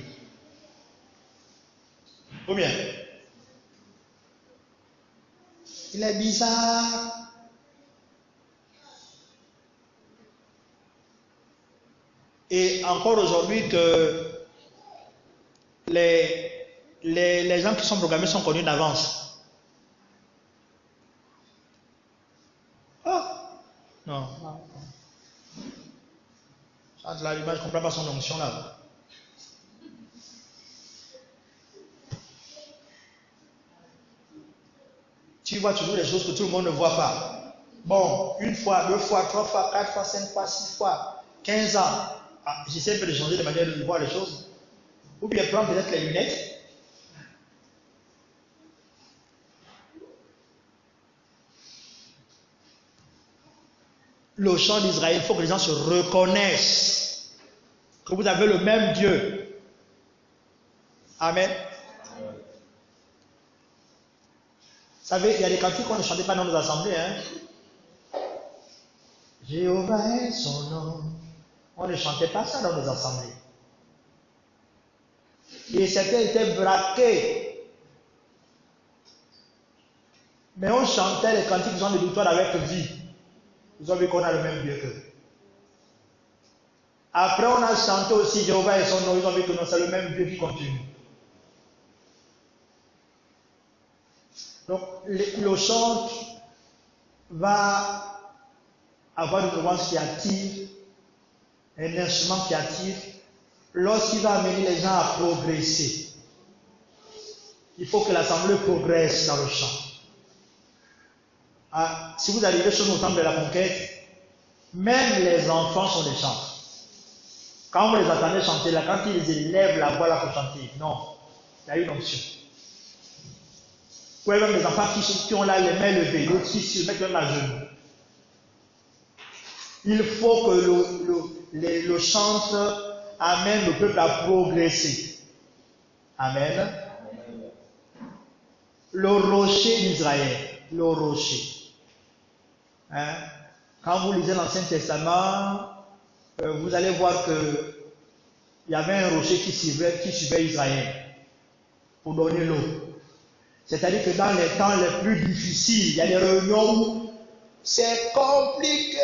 Ou bien? Il est bizarre. Et encore aujourd'hui que les gens qui sont programmés sont connus d'avance. Oh! Non. Chante là, je ne comprends pas son onction là. Tu vois toujours les choses que tout le monde ne voit pas. Bon, une fois, deux fois, trois fois, quatre fois, cinq fois, six fois, 15 ans. Ah, j'essaie un peu de changer de manière de voir les choses. Ou bien prendre peut-être les lunettes. Le chant d'Israël, il faut que les gens se reconnaissent que vous avez le même Dieu. Amen. Vous savez, il y a des cantiques qu'on ne chantait pas dans nos assemblées. Hein? Jéhovah est son nom. On ne chantait pas ça dans nos assemblées. Et certains étaient braqués. Mais on chantait les cantiques qui sont de victoire avec vie. Ils ont vu qu'on a le même Dieu qu'eux. Après, on a chanté aussi Jéhovah et son nom. Ils ont vu que non, c'est le même Dieu qui continue. Donc, le chant va avoir une voix qui attire, un instrument qui attire, lorsqu'il va amener les gens à progresser. Il faut que l'assemblée progresse dans le chant. Ah, si vous arrivez sur le temps de la conquête, même les enfants sont des chants. Quand vous les entendez chanter là, quand ils élèvent la voix là pour chanter, non, il y a une onction. Vous voyez même des enfants qui ont là les mains levées, d'autres qui se mettent même à genoux. Il faut que le chant amène le peuple à progresser. Amen. Le rocher d'Israël, le rocher. Hein? Quand vous lisez l'Ancien Testament, vous allez voir que il y avait un rocher qui suivait Israël pour donner l'eau. C'est-à-dire que dans les temps les plus difficiles, il y a des réunions où c'est compliqué.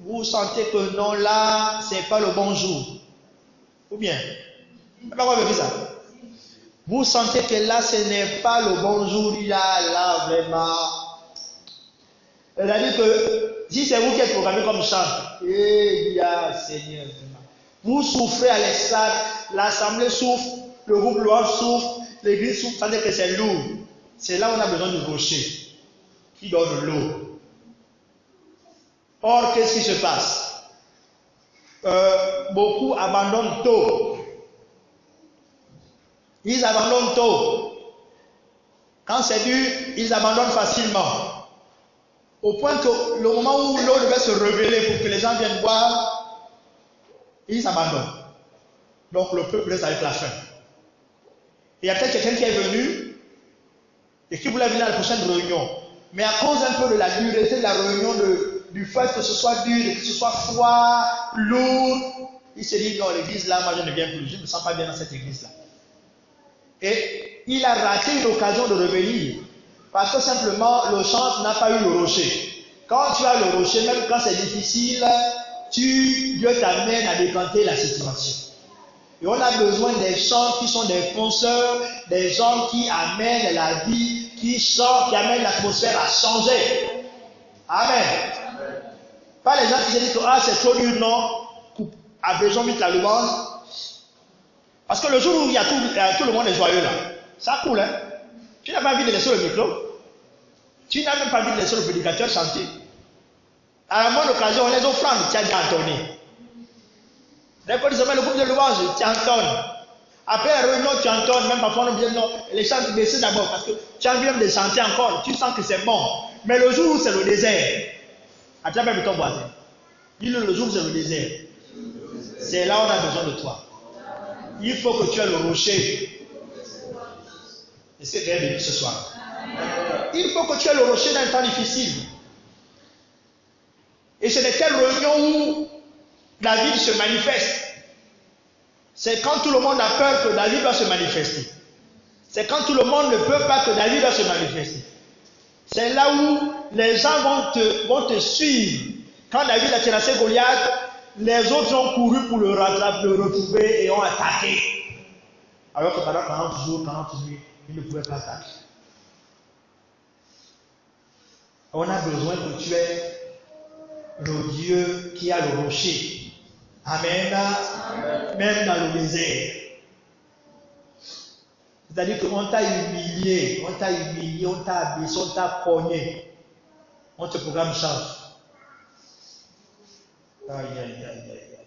Vous sentez que non, là, c'est pas le bon jour. Ou bien, vous sentez que là, ce n'est pas le bon jour, là, vraiment. C'est-à-dire que si c'est vous qui êtes programmé comme chant, Seigneur, vous souffrez à l'estrade, l'assemblée souffre, le groupe louange souffre, l'église souffre, c'est-à-dire que c'est lourd. C'est là où on a besoin du rocher qui donne l'eau. Or, qu'est-ce qui se passe? Beaucoup abandonnent tôt. Ils abandonnent tôt. Quand c'est dur, ils abandonnent facilement. Au point que le moment où l'eau devait se révéler pour que les gens viennent boire, ils abandonnent. Donc le peuple reste avec la faim. Et il y a peut-être quelqu'un qui est venu et qui voulait venir à la prochaine réunion. Mais à cause un peu de la dureté de la réunion, du fait que ce soit dur, que ce soit froid, lourd, il s'est dit non, l'église là, moi je ne viens plus, je ne me sens pas bien dans cette église là. Et il a raté une occasion de revenir. Parce que simplement, le chant n'a pas eu le rocher. Quand tu as le rocher, même quand c'est difficile, Dieu t'amène à décanter la situation. Et on a besoin des chants qui sont des fonceurs, des gens qui amènent la vie, qui chantent, qui amènent l'atmosphère à changer. Amen. Amen. Pas les gens qui se disent que c'est trop dur, non. Abrégeons vite la louange. Parce que le jour où il y a tout le monde est joyeux là, ça coule, hein. Tu n'as pas envie de laisser le micro. Tu n'as même pas envie de laisser le prédicateur chanter. À la bonne occasion, les offrandes, tu as déjà entonné. Dès que tu le groupe de louange, tu entonnes. Après la réunion, tu entonnes. Même parfois, on dit non, les chants baissent d'abord parce que tu as envie même de chanter encore. Tu sens que c'est bon. Mais le jour où c'est le désert, attends même ton voisin. Dis-le le jour où c'est le désert. C'est là où on a besoin de toi. Il faut que tu aies le rocher. Et c'est bien béni ce soir. Il faut que tu aies le rocher dans un temps difficile. Et c'est de telles réunions où David se manifeste. C'est quand tout le monde a peur que David va se manifester. C'est quand tout le monde ne peut pas que David va se manifester. C'est là où les gens vont te suivre. Quand David a terrassé Goliath, les autres ont couru pour le rattraper, le retrouver et ont attaqué. Alors que pendant 40 jours, 40 nuits, ils ne pouvaient pas attaquer. On a besoin que tu aies le Dieu qui a le rocher. Amen. Amen. Même dans le désert. C'est-à-dire qu'on t'a humilié, on t'a abaissé, on t'a cogné. On te programme change. Aïe, aïe, aïe, aïe.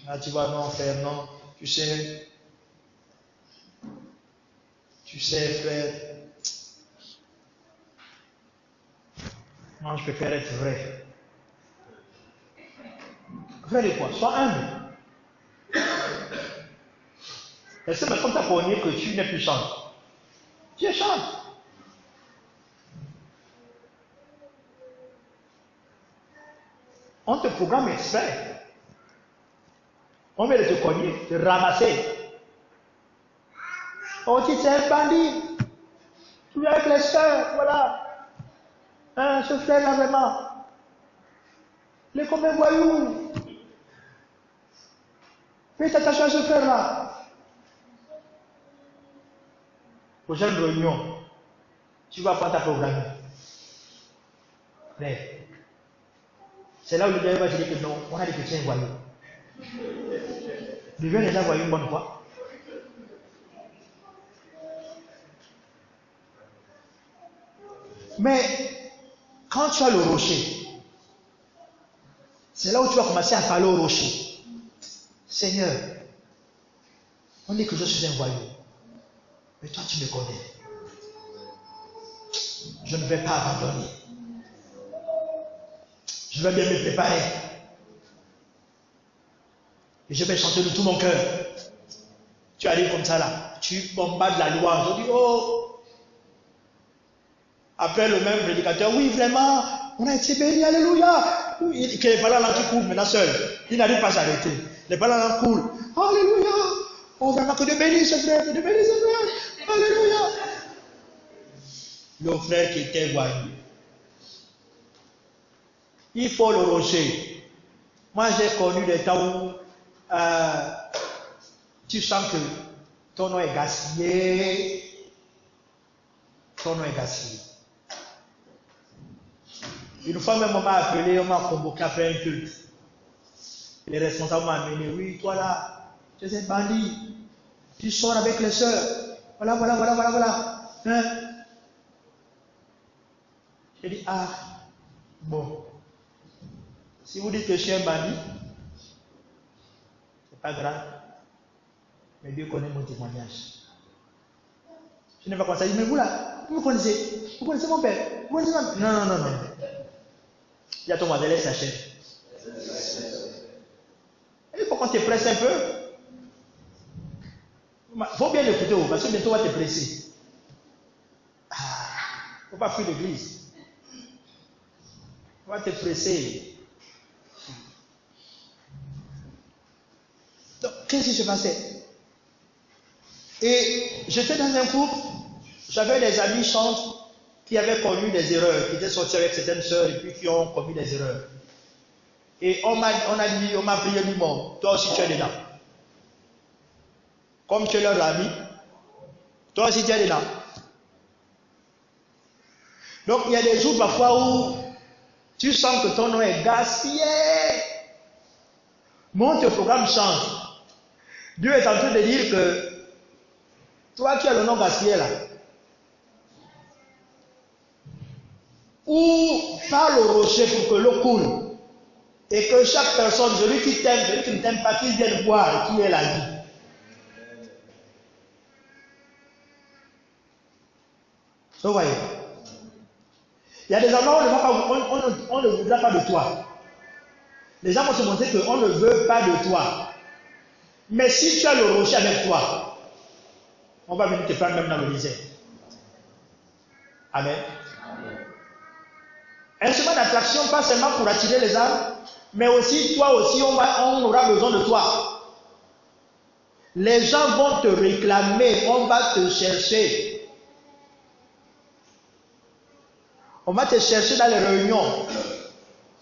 Là, tu vas non faire, non. Tu sais, frère. Moi, je préfère être vrai. Vrai de quoi? Sois humble. Est-ce que maintenant tu as connu que tu n'es plus chante? Tu es chante. On te programme exprès. On veut te cogner, te ramasser. Oh, tu es un bandit. Tu es avec les soeurs, voilà. Hein, ce frère-là, vraiment. Il est comme un voyou. Fais attention à ce frère-là. Prochaine réunion, tu vas prendre ta programme. Mais c'est là où le diable va te dire que non, on a des chrétiens voyous. Deviens déjà voyou une bonne fois. Mais quand tu as le rocher, c'est là où tu vas commencer à parler au rocher. Seigneur, on dit que je suis un voyou. Mais toi, tu me connais. Je ne vais pas abandonner. Je vais bien me préparer. Et je vais chanter de tout mon cœur. Tu arrives comme ça là. Tu bombardes la louange. Je dis, oh. Après le même prédicateur, oui, vraiment, on a été bénis, alléluia. Les parents là qui courent maintenant seul. Il n'arrive pas à s'arrêter. Les parents là courent. Alléluia. Oh, vraiment, que de bénir ce frère, que de bénir ce frère. Alléluia. Le frère qui était voyou. Il faut le rocher. Moi, j'ai connu des temps où tu sens que ton nom est gaspillé. Ton nom est gaspillé. Une fois même, on m'a appelé, on m'a convoqué après un culte. Les responsables m'ont amené, oui, toi là, tu es un bandit. Tu sors avec les sœurs. Voilà. Hein? J'ai dit, ah, bon. Si vous dites que je suis un bandit, c'est pas grave. Mais Dieu connaît mon témoignage. Je n'ai pas commencé à dire, mais vous là, vous me connaissez. Vous connaissez mon père. Vous connaissez ma... Non. Il y a ton modèle, laisse la chaîne. Il faut qu'on te presse un peu. Il faut bien écouter, parce que bientôt on va te presser. Il ne faut pas fuir l'église. On va te presser. Donc, qu'est-ce qui se passait? Et j'étais dans un groupe, j'avais des amis chantres qui avaient commis des erreurs, qui étaient sortis avec certaines sœurs et puis qui ont commis des erreurs. Et on m'a prié, dit, bon, toi aussi tu es dedans. Comme tu es leur ami, toi aussi tu es dedans. Donc il y a des jours parfois où tu sens que ton nom est gaspillé. Mon programme change. Dieu est en train de dire que toi qui as le nom gaspillé là, ou parle au rocher pour que l'eau coule, et que chaque personne, celui qui t'aime, celui qui ne t'aime pas, qu'il vienne boire, qui est la vie. Vous voyez? Il y a des endroits où on ne voudra pas de toi. Les gens vont se montrer qu'on ne veut pas de toi. Mais si tu as le rocher avec toi, on va venir te prendre même dans le désert. Amen. Instrument d'attraction, pas seulement pour attirer les âmes, mais aussi, toi aussi, on aura besoin de toi. Les gens vont te réclamer, on va te chercher. On va te chercher dans les réunions.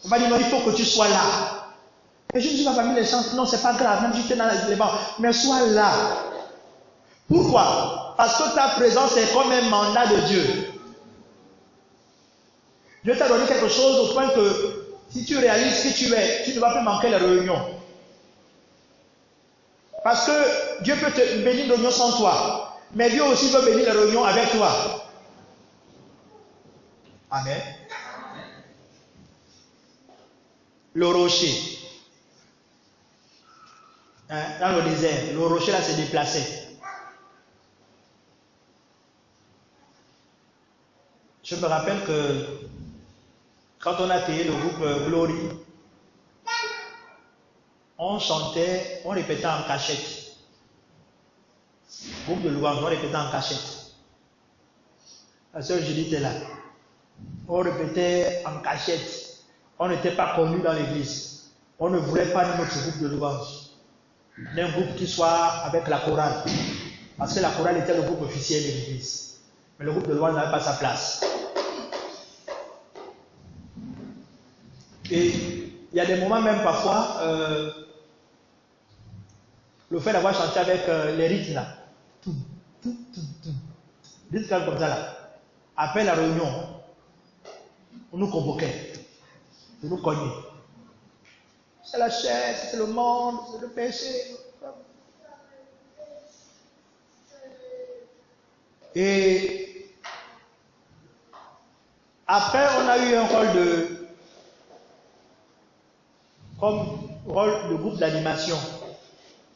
On va dire non, il faut que tu sois là. Et je ne suis pas parmi les chances, non, c'est pas grave, même si tu es dans les bancs, mais sois là. Pourquoi? Parce que ta présence est comme un mandat de Dieu. Dieu t'a donné quelque chose au point que si tu réalises qui tu es, tu ne vas plus manquer les réunions. Parce que Dieu peut te bénir les réunions sans toi, mais Dieu aussi veut bénir les réunions avec toi. Amen. Le rocher. Dans le désert, le rocher là s'est déplacé. Je me rappelle que quand on a créé le groupe Glory, on chantait, on répétait en cachette. Groupe de louange, on répétait en cachette. La sœur Julie était là. On répétait en cachette. On n'était pas connus dans l'église. On ne voulait pas de notre groupe de louange. D'un groupe qui soit avec la chorale. Parce que la chorale était le groupe officiel de l'église. Mais le groupe de louange n'avait pas sa place. Et il y a des moments même parfois, le fait d'avoir chanté avec les rythmes là. Dites comme ça là. Après la réunion, on nous convoquait. On nous cognait. C'est la chair, c'est le monde, c'est le péché. Et après, on a eu un rôle de groupe d'animation.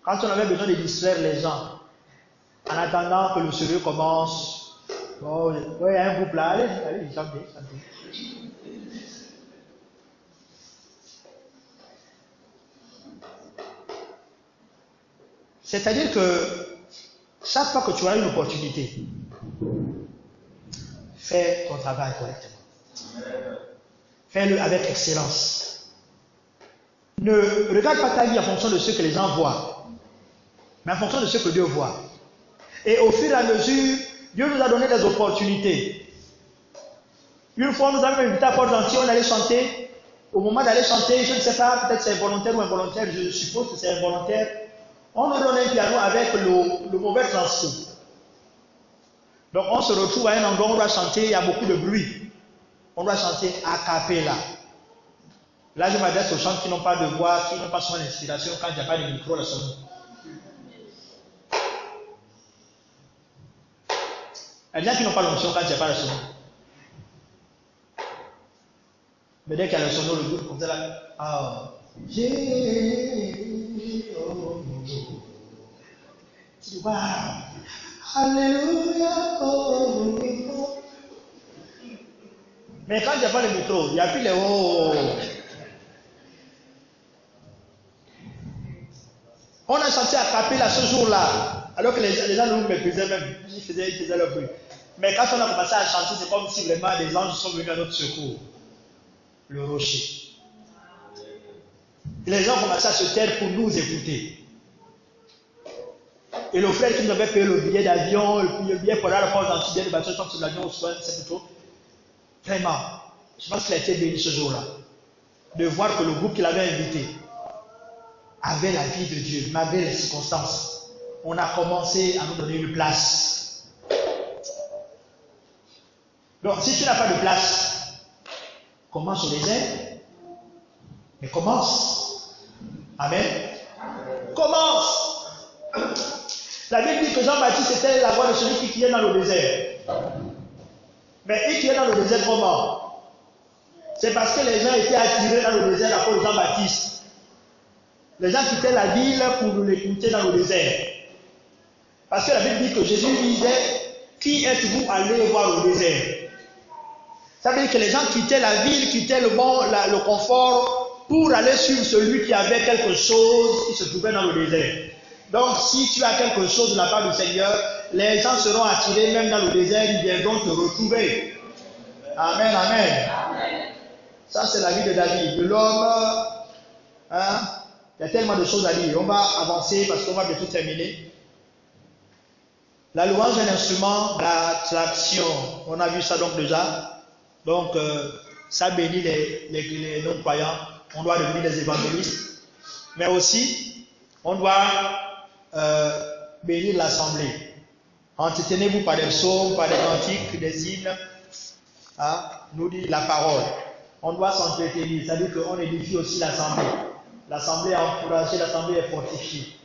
Quand on avait besoin de distraire les gens, en attendant que le sérieux commence, bon, il y a un groupe là, allez, chantez. C'est-à-dire que chaque fois que tu as une opportunité, fais ton travail correctement. Fais-le avec excellence. Ne regarde pas ta vie en fonction de ce que les gens voient, mais en fonction de ce que Dieu voit. Et au fur et à mesure, Dieu nous a donné des opportunités. Une fois, nous avons invité à Port-Gentil, on allait chanter. Au moment d'aller chanter, je ne sais pas, peut-être c'est volontaire ou involontaire, je suppose que c'est involontaire. On nous donne un piano avec le mauvais transfo. Donc on se retrouve à un endroit où on doit chanter, il y a beaucoup de bruit. On doit chanter a cappella. Là, je m'adresse aux gens qui n'ont pas de voix, qui n'ont pas son inspiration quand il n'y a pas de micro là sur nous. Il y a des gens qui n'ont pas l'onction quand il n'y a pas le son. Mais dès qu'il y a le son, le groupe comme ça là. Ah. Wow. Alléluia. Mais quand il n'y a pas le micro, il n'y a plus les oh. On a chanté à cappella ce jour-là, alors que les gens nous méprisaient même. Ils faisaient leur bruit. Mais quand on a commencé à chanter, c'est comme si vraiment les anges sont venus à notre secours. Le rocher. Et les gens ont commencé à se taire pour nous écouter. Et le frère qui nous avait payé le billet d'avion, le billet pour aller à la porte d'Antibienne, de bateau, sur l'avion au soir, c'est plutôt. Vraiment, je pense qu'il a été béni ce jour-là. De voir que le groupe qu'il avait invité avait la vie de Dieu, malgré les circonstances. On a commencé à nous donner une place. Donc, si tu n'as pas de place, commence au désert. Mais commence. Amen. Commence. La Bible dit que Jean-Baptiste était la voix de celui qui criait dans le désert. Mais il criait dans le désert comment? C'est parce que les gens étaient attirés dans le désert à cause de Jean-Baptiste. Les gens quittaient la ville pour l'écouter dans le désert. Parce que la Bible dit que Jésus disait, qui êtes-vous allé voir au désert? Ça veut dire que les gens quittaient la ville, quittaient le confort pour aller suivre celui qui avait quelque chose qui se trouvait dans le désert. Donc, si tu as quelque chose de la part du Seigneur, les gens seront attirés même dans le désert, ils viendront te retrouver. Amen, amen. Amen. Ça, c'est la vie de David, de l'homme. Hein? Il y a tellement de choses à dire. On va avancer parce qu'on va bientôt terminer. La louange est un instrument d'attraction. On a vu ça donc déjà. Donc, ça bénit les non-croyants. On doit devenir des évangélistes. Mais aussi, on doit bénir l'assemblée. Entretenez-vous par des psaumes, par des cantiques, des hymnes. Hein, nous dit la parole. On doit s'entretenir, c'est-à-dire qu'on édifie aussi l'assemblée. L'assemblée est encouragée, l'assemblée est fortifiée.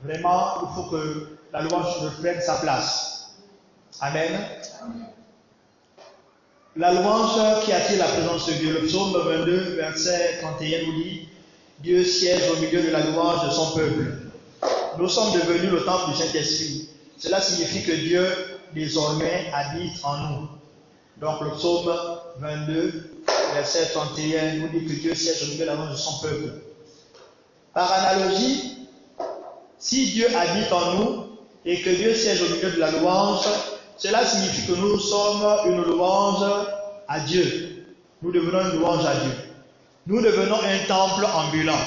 Vraiment, il faut que la louange reprenne sa place. Amen. La louange qui attire la présence de Dieu. Le psaume 22, verset 31 nous dit: Dieu siège au milieu de la louange de son peuple. Nous sommes devenus le temple du Saint-Esprit. Cela signifie que Dieu, désormais, habite en nous. Donc le psaume 22, verset 31, nous dit que Dieu siège au milieu de la louange de son peuple. Par analogie, si Dieu habite en nous et que Dieu siège au milieu de la louange, cela signifie que nous sommes une louange à Dieu. Nous devenons une louange à Dieu. Nous devenons un temple ambulant.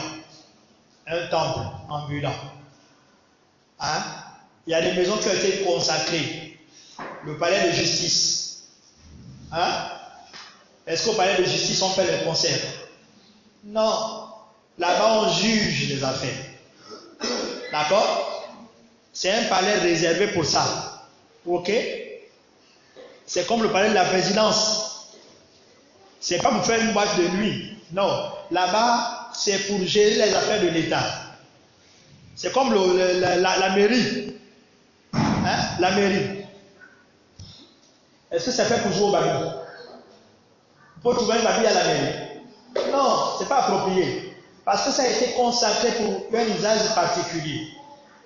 Un temple ambulant. Hein? Il y a des maisons qui ont été consacrées. Le palais de justice. Hein? Est-ce qu'au palais de justice on fait les concerts? Non. Là-bas on juge les affaires. D'accord? C'est un palais réservé pour ça. Ok? C'est comme le palais de la présidence. C'est pas pour faire une boîte de nuit. Non. Là-bas, c'est pour gérer les affaires de l'État. C'est comme la mairie. Hein? La mairie. Est-ce que c'est fait pour jouer au baby? Pour trouver un baby à la mairie? Non, c'est pas approprié. Parce que ça a été consacré pour un usage particulier.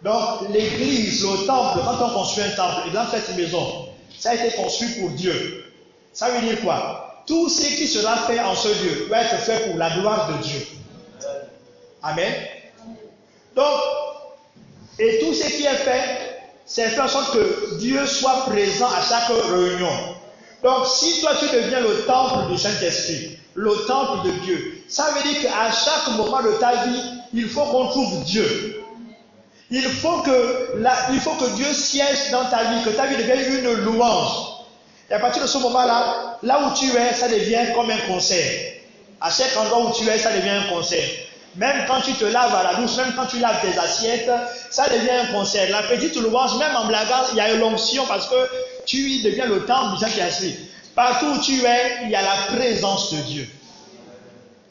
Donc, l'église, le temple, quand on construit un temple, exemple cette maison, ça a été construit pour Dieu. Ça veut dire quoi? Tout ce qui sera fait en ce lieu doit être fait pour la gloire de Dieu. Amen. Donc, et tout ce qui est fait, c'est fait en sorte que Dieu soit présent à chaque réunion. Donc, si toi tu deviens le temple du Saint-Esprit, le temple de Dieu, ça veut dire qu'à chaque moment de ta vie, il faut qu'on trouve Dieu. Il faut que Dieu siège dans ta vie, que ta vie devienne une louange. Et à partir de ce moment-là, là où tu es, ça devient comme un concert. À chaque endroit où tu es, ça devient un concert. Même quand tu te laves à la douche, même quand tu laves tes assiettes, ça devient un concert. La petite louange, même en blaguant, il y a une l'onction parce que tu deviens le temple du Saint-Esprit. Partout où tu es, il y a la présence de Dieu.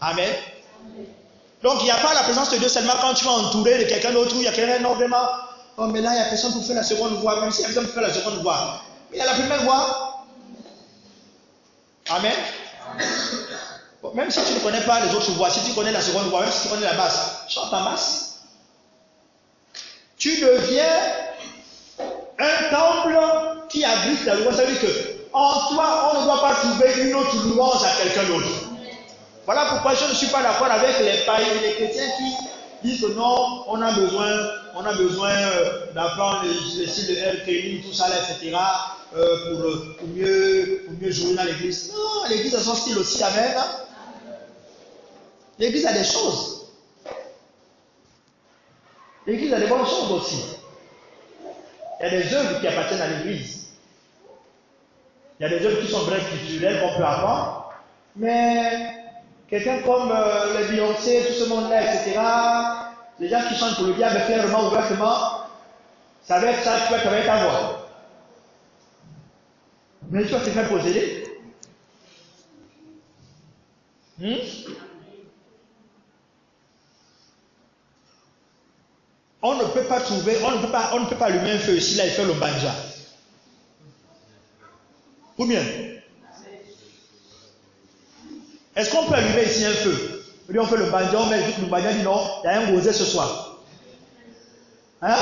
Amen. Donc il n'y a pas la présence de Dieu seulement quand tu es entouré de quelqu'un d'autre, où il y a quelqu'un, non vraiment, oh mais là il n'y a personne pour faire la seconde voix, même s'il y a personne pour faire la seconde voix. Mais il y a la première voix. Amen. Bon, même si tu ne connais pas les autres voix, si tu connais la seconde voix, même si tu connais la basse, chante en basse. Tu deviens un temple qui abrite la louange. Ça veut dire qu'en toi, on ne doit pas trouver une autre louange à quelqu'un d'autre. Voilà pourquoi je ne suis pas d'accord avec les païens, les chrétiens qui disent que non, on a besoin d'apprendre les styles de air training, tout ça, etc. Pour mieux jouer dans l'église. Non, l'église a son style aussi, amen. Hein? L'église a des choses. L'église a des bonnes choses aussi. Il y a des œuvres qui appartiennent à l'église. Il y a des œuvres qui sont vraies culturelles qu'on peut apprendre, mais quelqu'un comme les Beyoncé, tout ce monde-là, etc., les gens qui chantent pour le diable clairement, ouvertement, ça va être ça, tu vas être ta voix. Mais tu vas te faire posséder. On ne peut pas trouver, on ne peut pas allumer un feu ici, là il fait le banja. Ou bien? Est-ce qu'on peut allumer ici un feu? On fait le banja, on met le banja, dit non, il y a un rosé ce soir. Hein?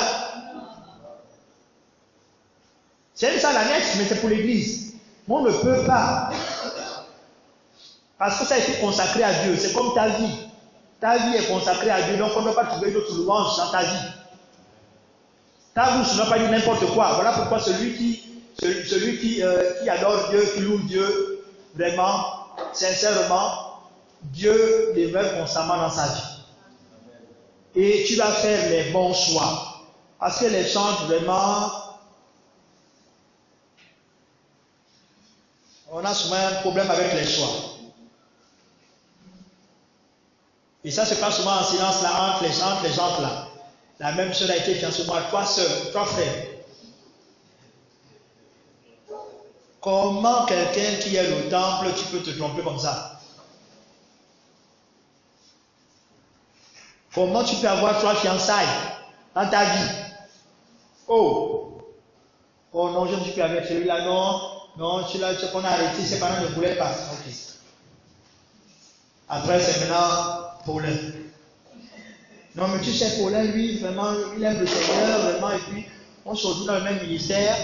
C'est ça l'annexe, mais c'est pour l'église. Mais on ne peut pas. Parce que ça a été consacré à Dieu. C'est comme ta vie. Ta vie est consacrée à Dieu, donc on ne doit pas trouver d'autres louanges dans ta vie. Ta bouche ne doit pas dire n'importe quoi. Voilà pourquoi celui qui adore Dieu, qui loue Dieu, vraiment, sincèrement, Dieu demeure constamment dans sa vie. Et tu vas faire les bons choix. Parce que les chants, vraiment, on a souvent un problème avec les choix. Et ça se passe souvent en silence là, entre les gens là. La même chose a été faite sur moi, toi seul, toi frère. Comment quelqu'un qui est le temple, tu peux te tromper comme ça? Comment tu peux avoir trois fiançailles dans ta vie? Oh non, je ne suis plus avec celui-là, non, celui-là, ce qu'on a arrêté, ses parents ne voulaient pas. Ok. Après, c'est maintenant Paulin. Non, mais tu sais, Paulin, lui, vraiment, il aime le Seigneur, vraiment, et puis, on se retrouve dans le même ministère.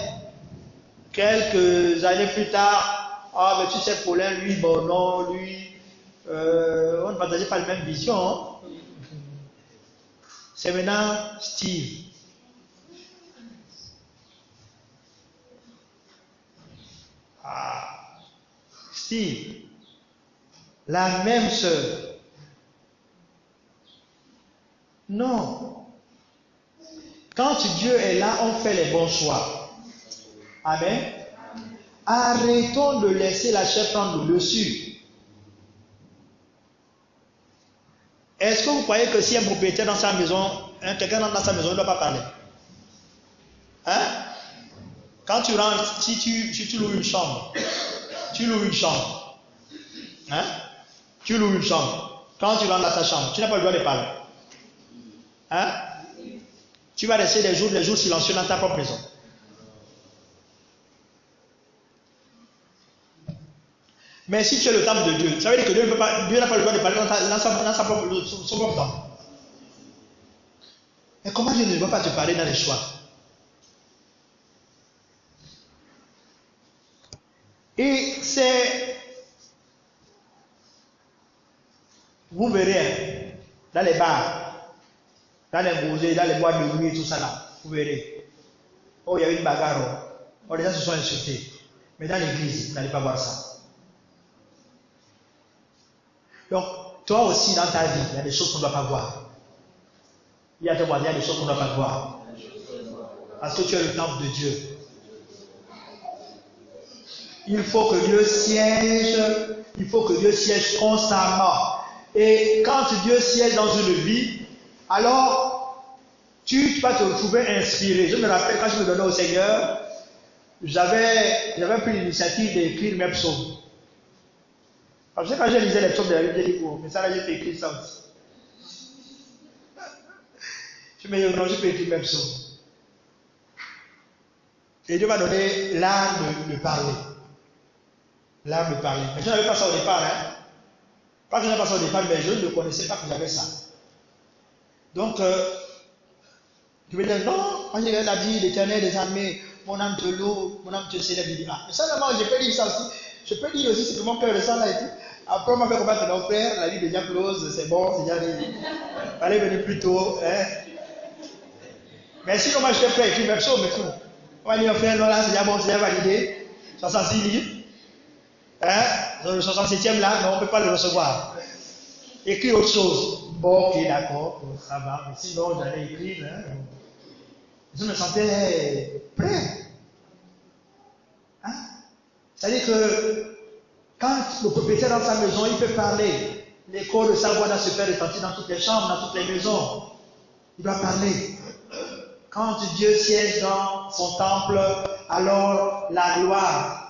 Quelques années plus tard, ah, mais tu sais, Paulin, lui, bon, non, lui, on ne partageait pas la même vision. Hein? C'est maintenant Steve. fille, la même sœur. Non. Quand Dieu est là, on fait les bons choix. Amen. Arrêtons de laisser la chair prendre le dessus. Est-ce que vous croyez que si un propriétaire dans sa maison, quelqu'un dans sa maison ne doit pas parler? Hein? Quand tu rentres, si tu loues une chambre, hein? Tu loues une chambre. Quand tu rentres dans ta chambre, tu n'as pas le droit de parler. Hein? Tu vas rester des jours silencieux dans ta propre maison. Mais si tu es le temple de Dieu, ça veut dire que Dieu n'a pas le droit de parler dans son propre temple. Mais comment Dieu ne va pas te parler dans les choix? Et c'est... Vous verrez, dans les bars, dans les musées, dans les boîtes de nuit, tout ça là, vous verrez. Oh, il y a eu une bagarre. Oh, les gens se sont insultés. Mais dans l'église, vous n'allez pas voir ça. Donc, toi aussi, dans ta vie, il y a des choses qu'on ne doit pas voir. Il y a des choses qu'on ne doit pas voir. Parce que tu es le temple de Dieu. Il faut que Dieu siège constamment. Et quand Dieu siège dans une vie, alors tu vas te retrouver inspiré. Je me rappelle quand je me donnais au Seigneur, j'avais pris l'initiative d'écrire mes psaumes. Parce que quand je lisais les psaumes de la Bible, j'ai dit, oh, mais ça là, je peux écrire ça aussi. Je me dis, non, je peux écrire mes psaumes. Et Dieu m'a donné l'art de parler. L'art de parler. Mais je n'avais pas ça au départ, hein. Pas que je n'avais pas ça au départ, mais je ne connaissais pas que j'avais ça. Donc, je me disais, non, quand je regarde la vie, l'Éternel des armées, mon âme te loue, mon âme te célèbre. Mais ça, vraiment, je peux dire ça aussi. Je peux dire aussi ce que mon cœur ressent là et tout. Après, on m'a fait combattre mon frère, la vie est déjà close, c'est bon, c'est déjà fini. Fallait venir plus tôt, hein. Mais sinon, moi, je t'ai fait écrire mes psaumes et tout. On m'a dit, frère, non, là, c'est déjà bon, c'est déjà validé. 66 livres. Hein? Le 67e là, non, on ne peut pas le recevoir. Écris autre chose. Bon, ok, d'accord, ça va. Mais sinon, j'allais écrire. Hein? Je me sentais prêt. Hein? C'est-à-dire que quand le propriétaire dans sa maison, il peut parler. L'écho de sa voix doit se faire retentir dans toutes les chambres, dans toutes les maisons. Il doit parler. Quand Dieu siège dans son temple, alors la gloire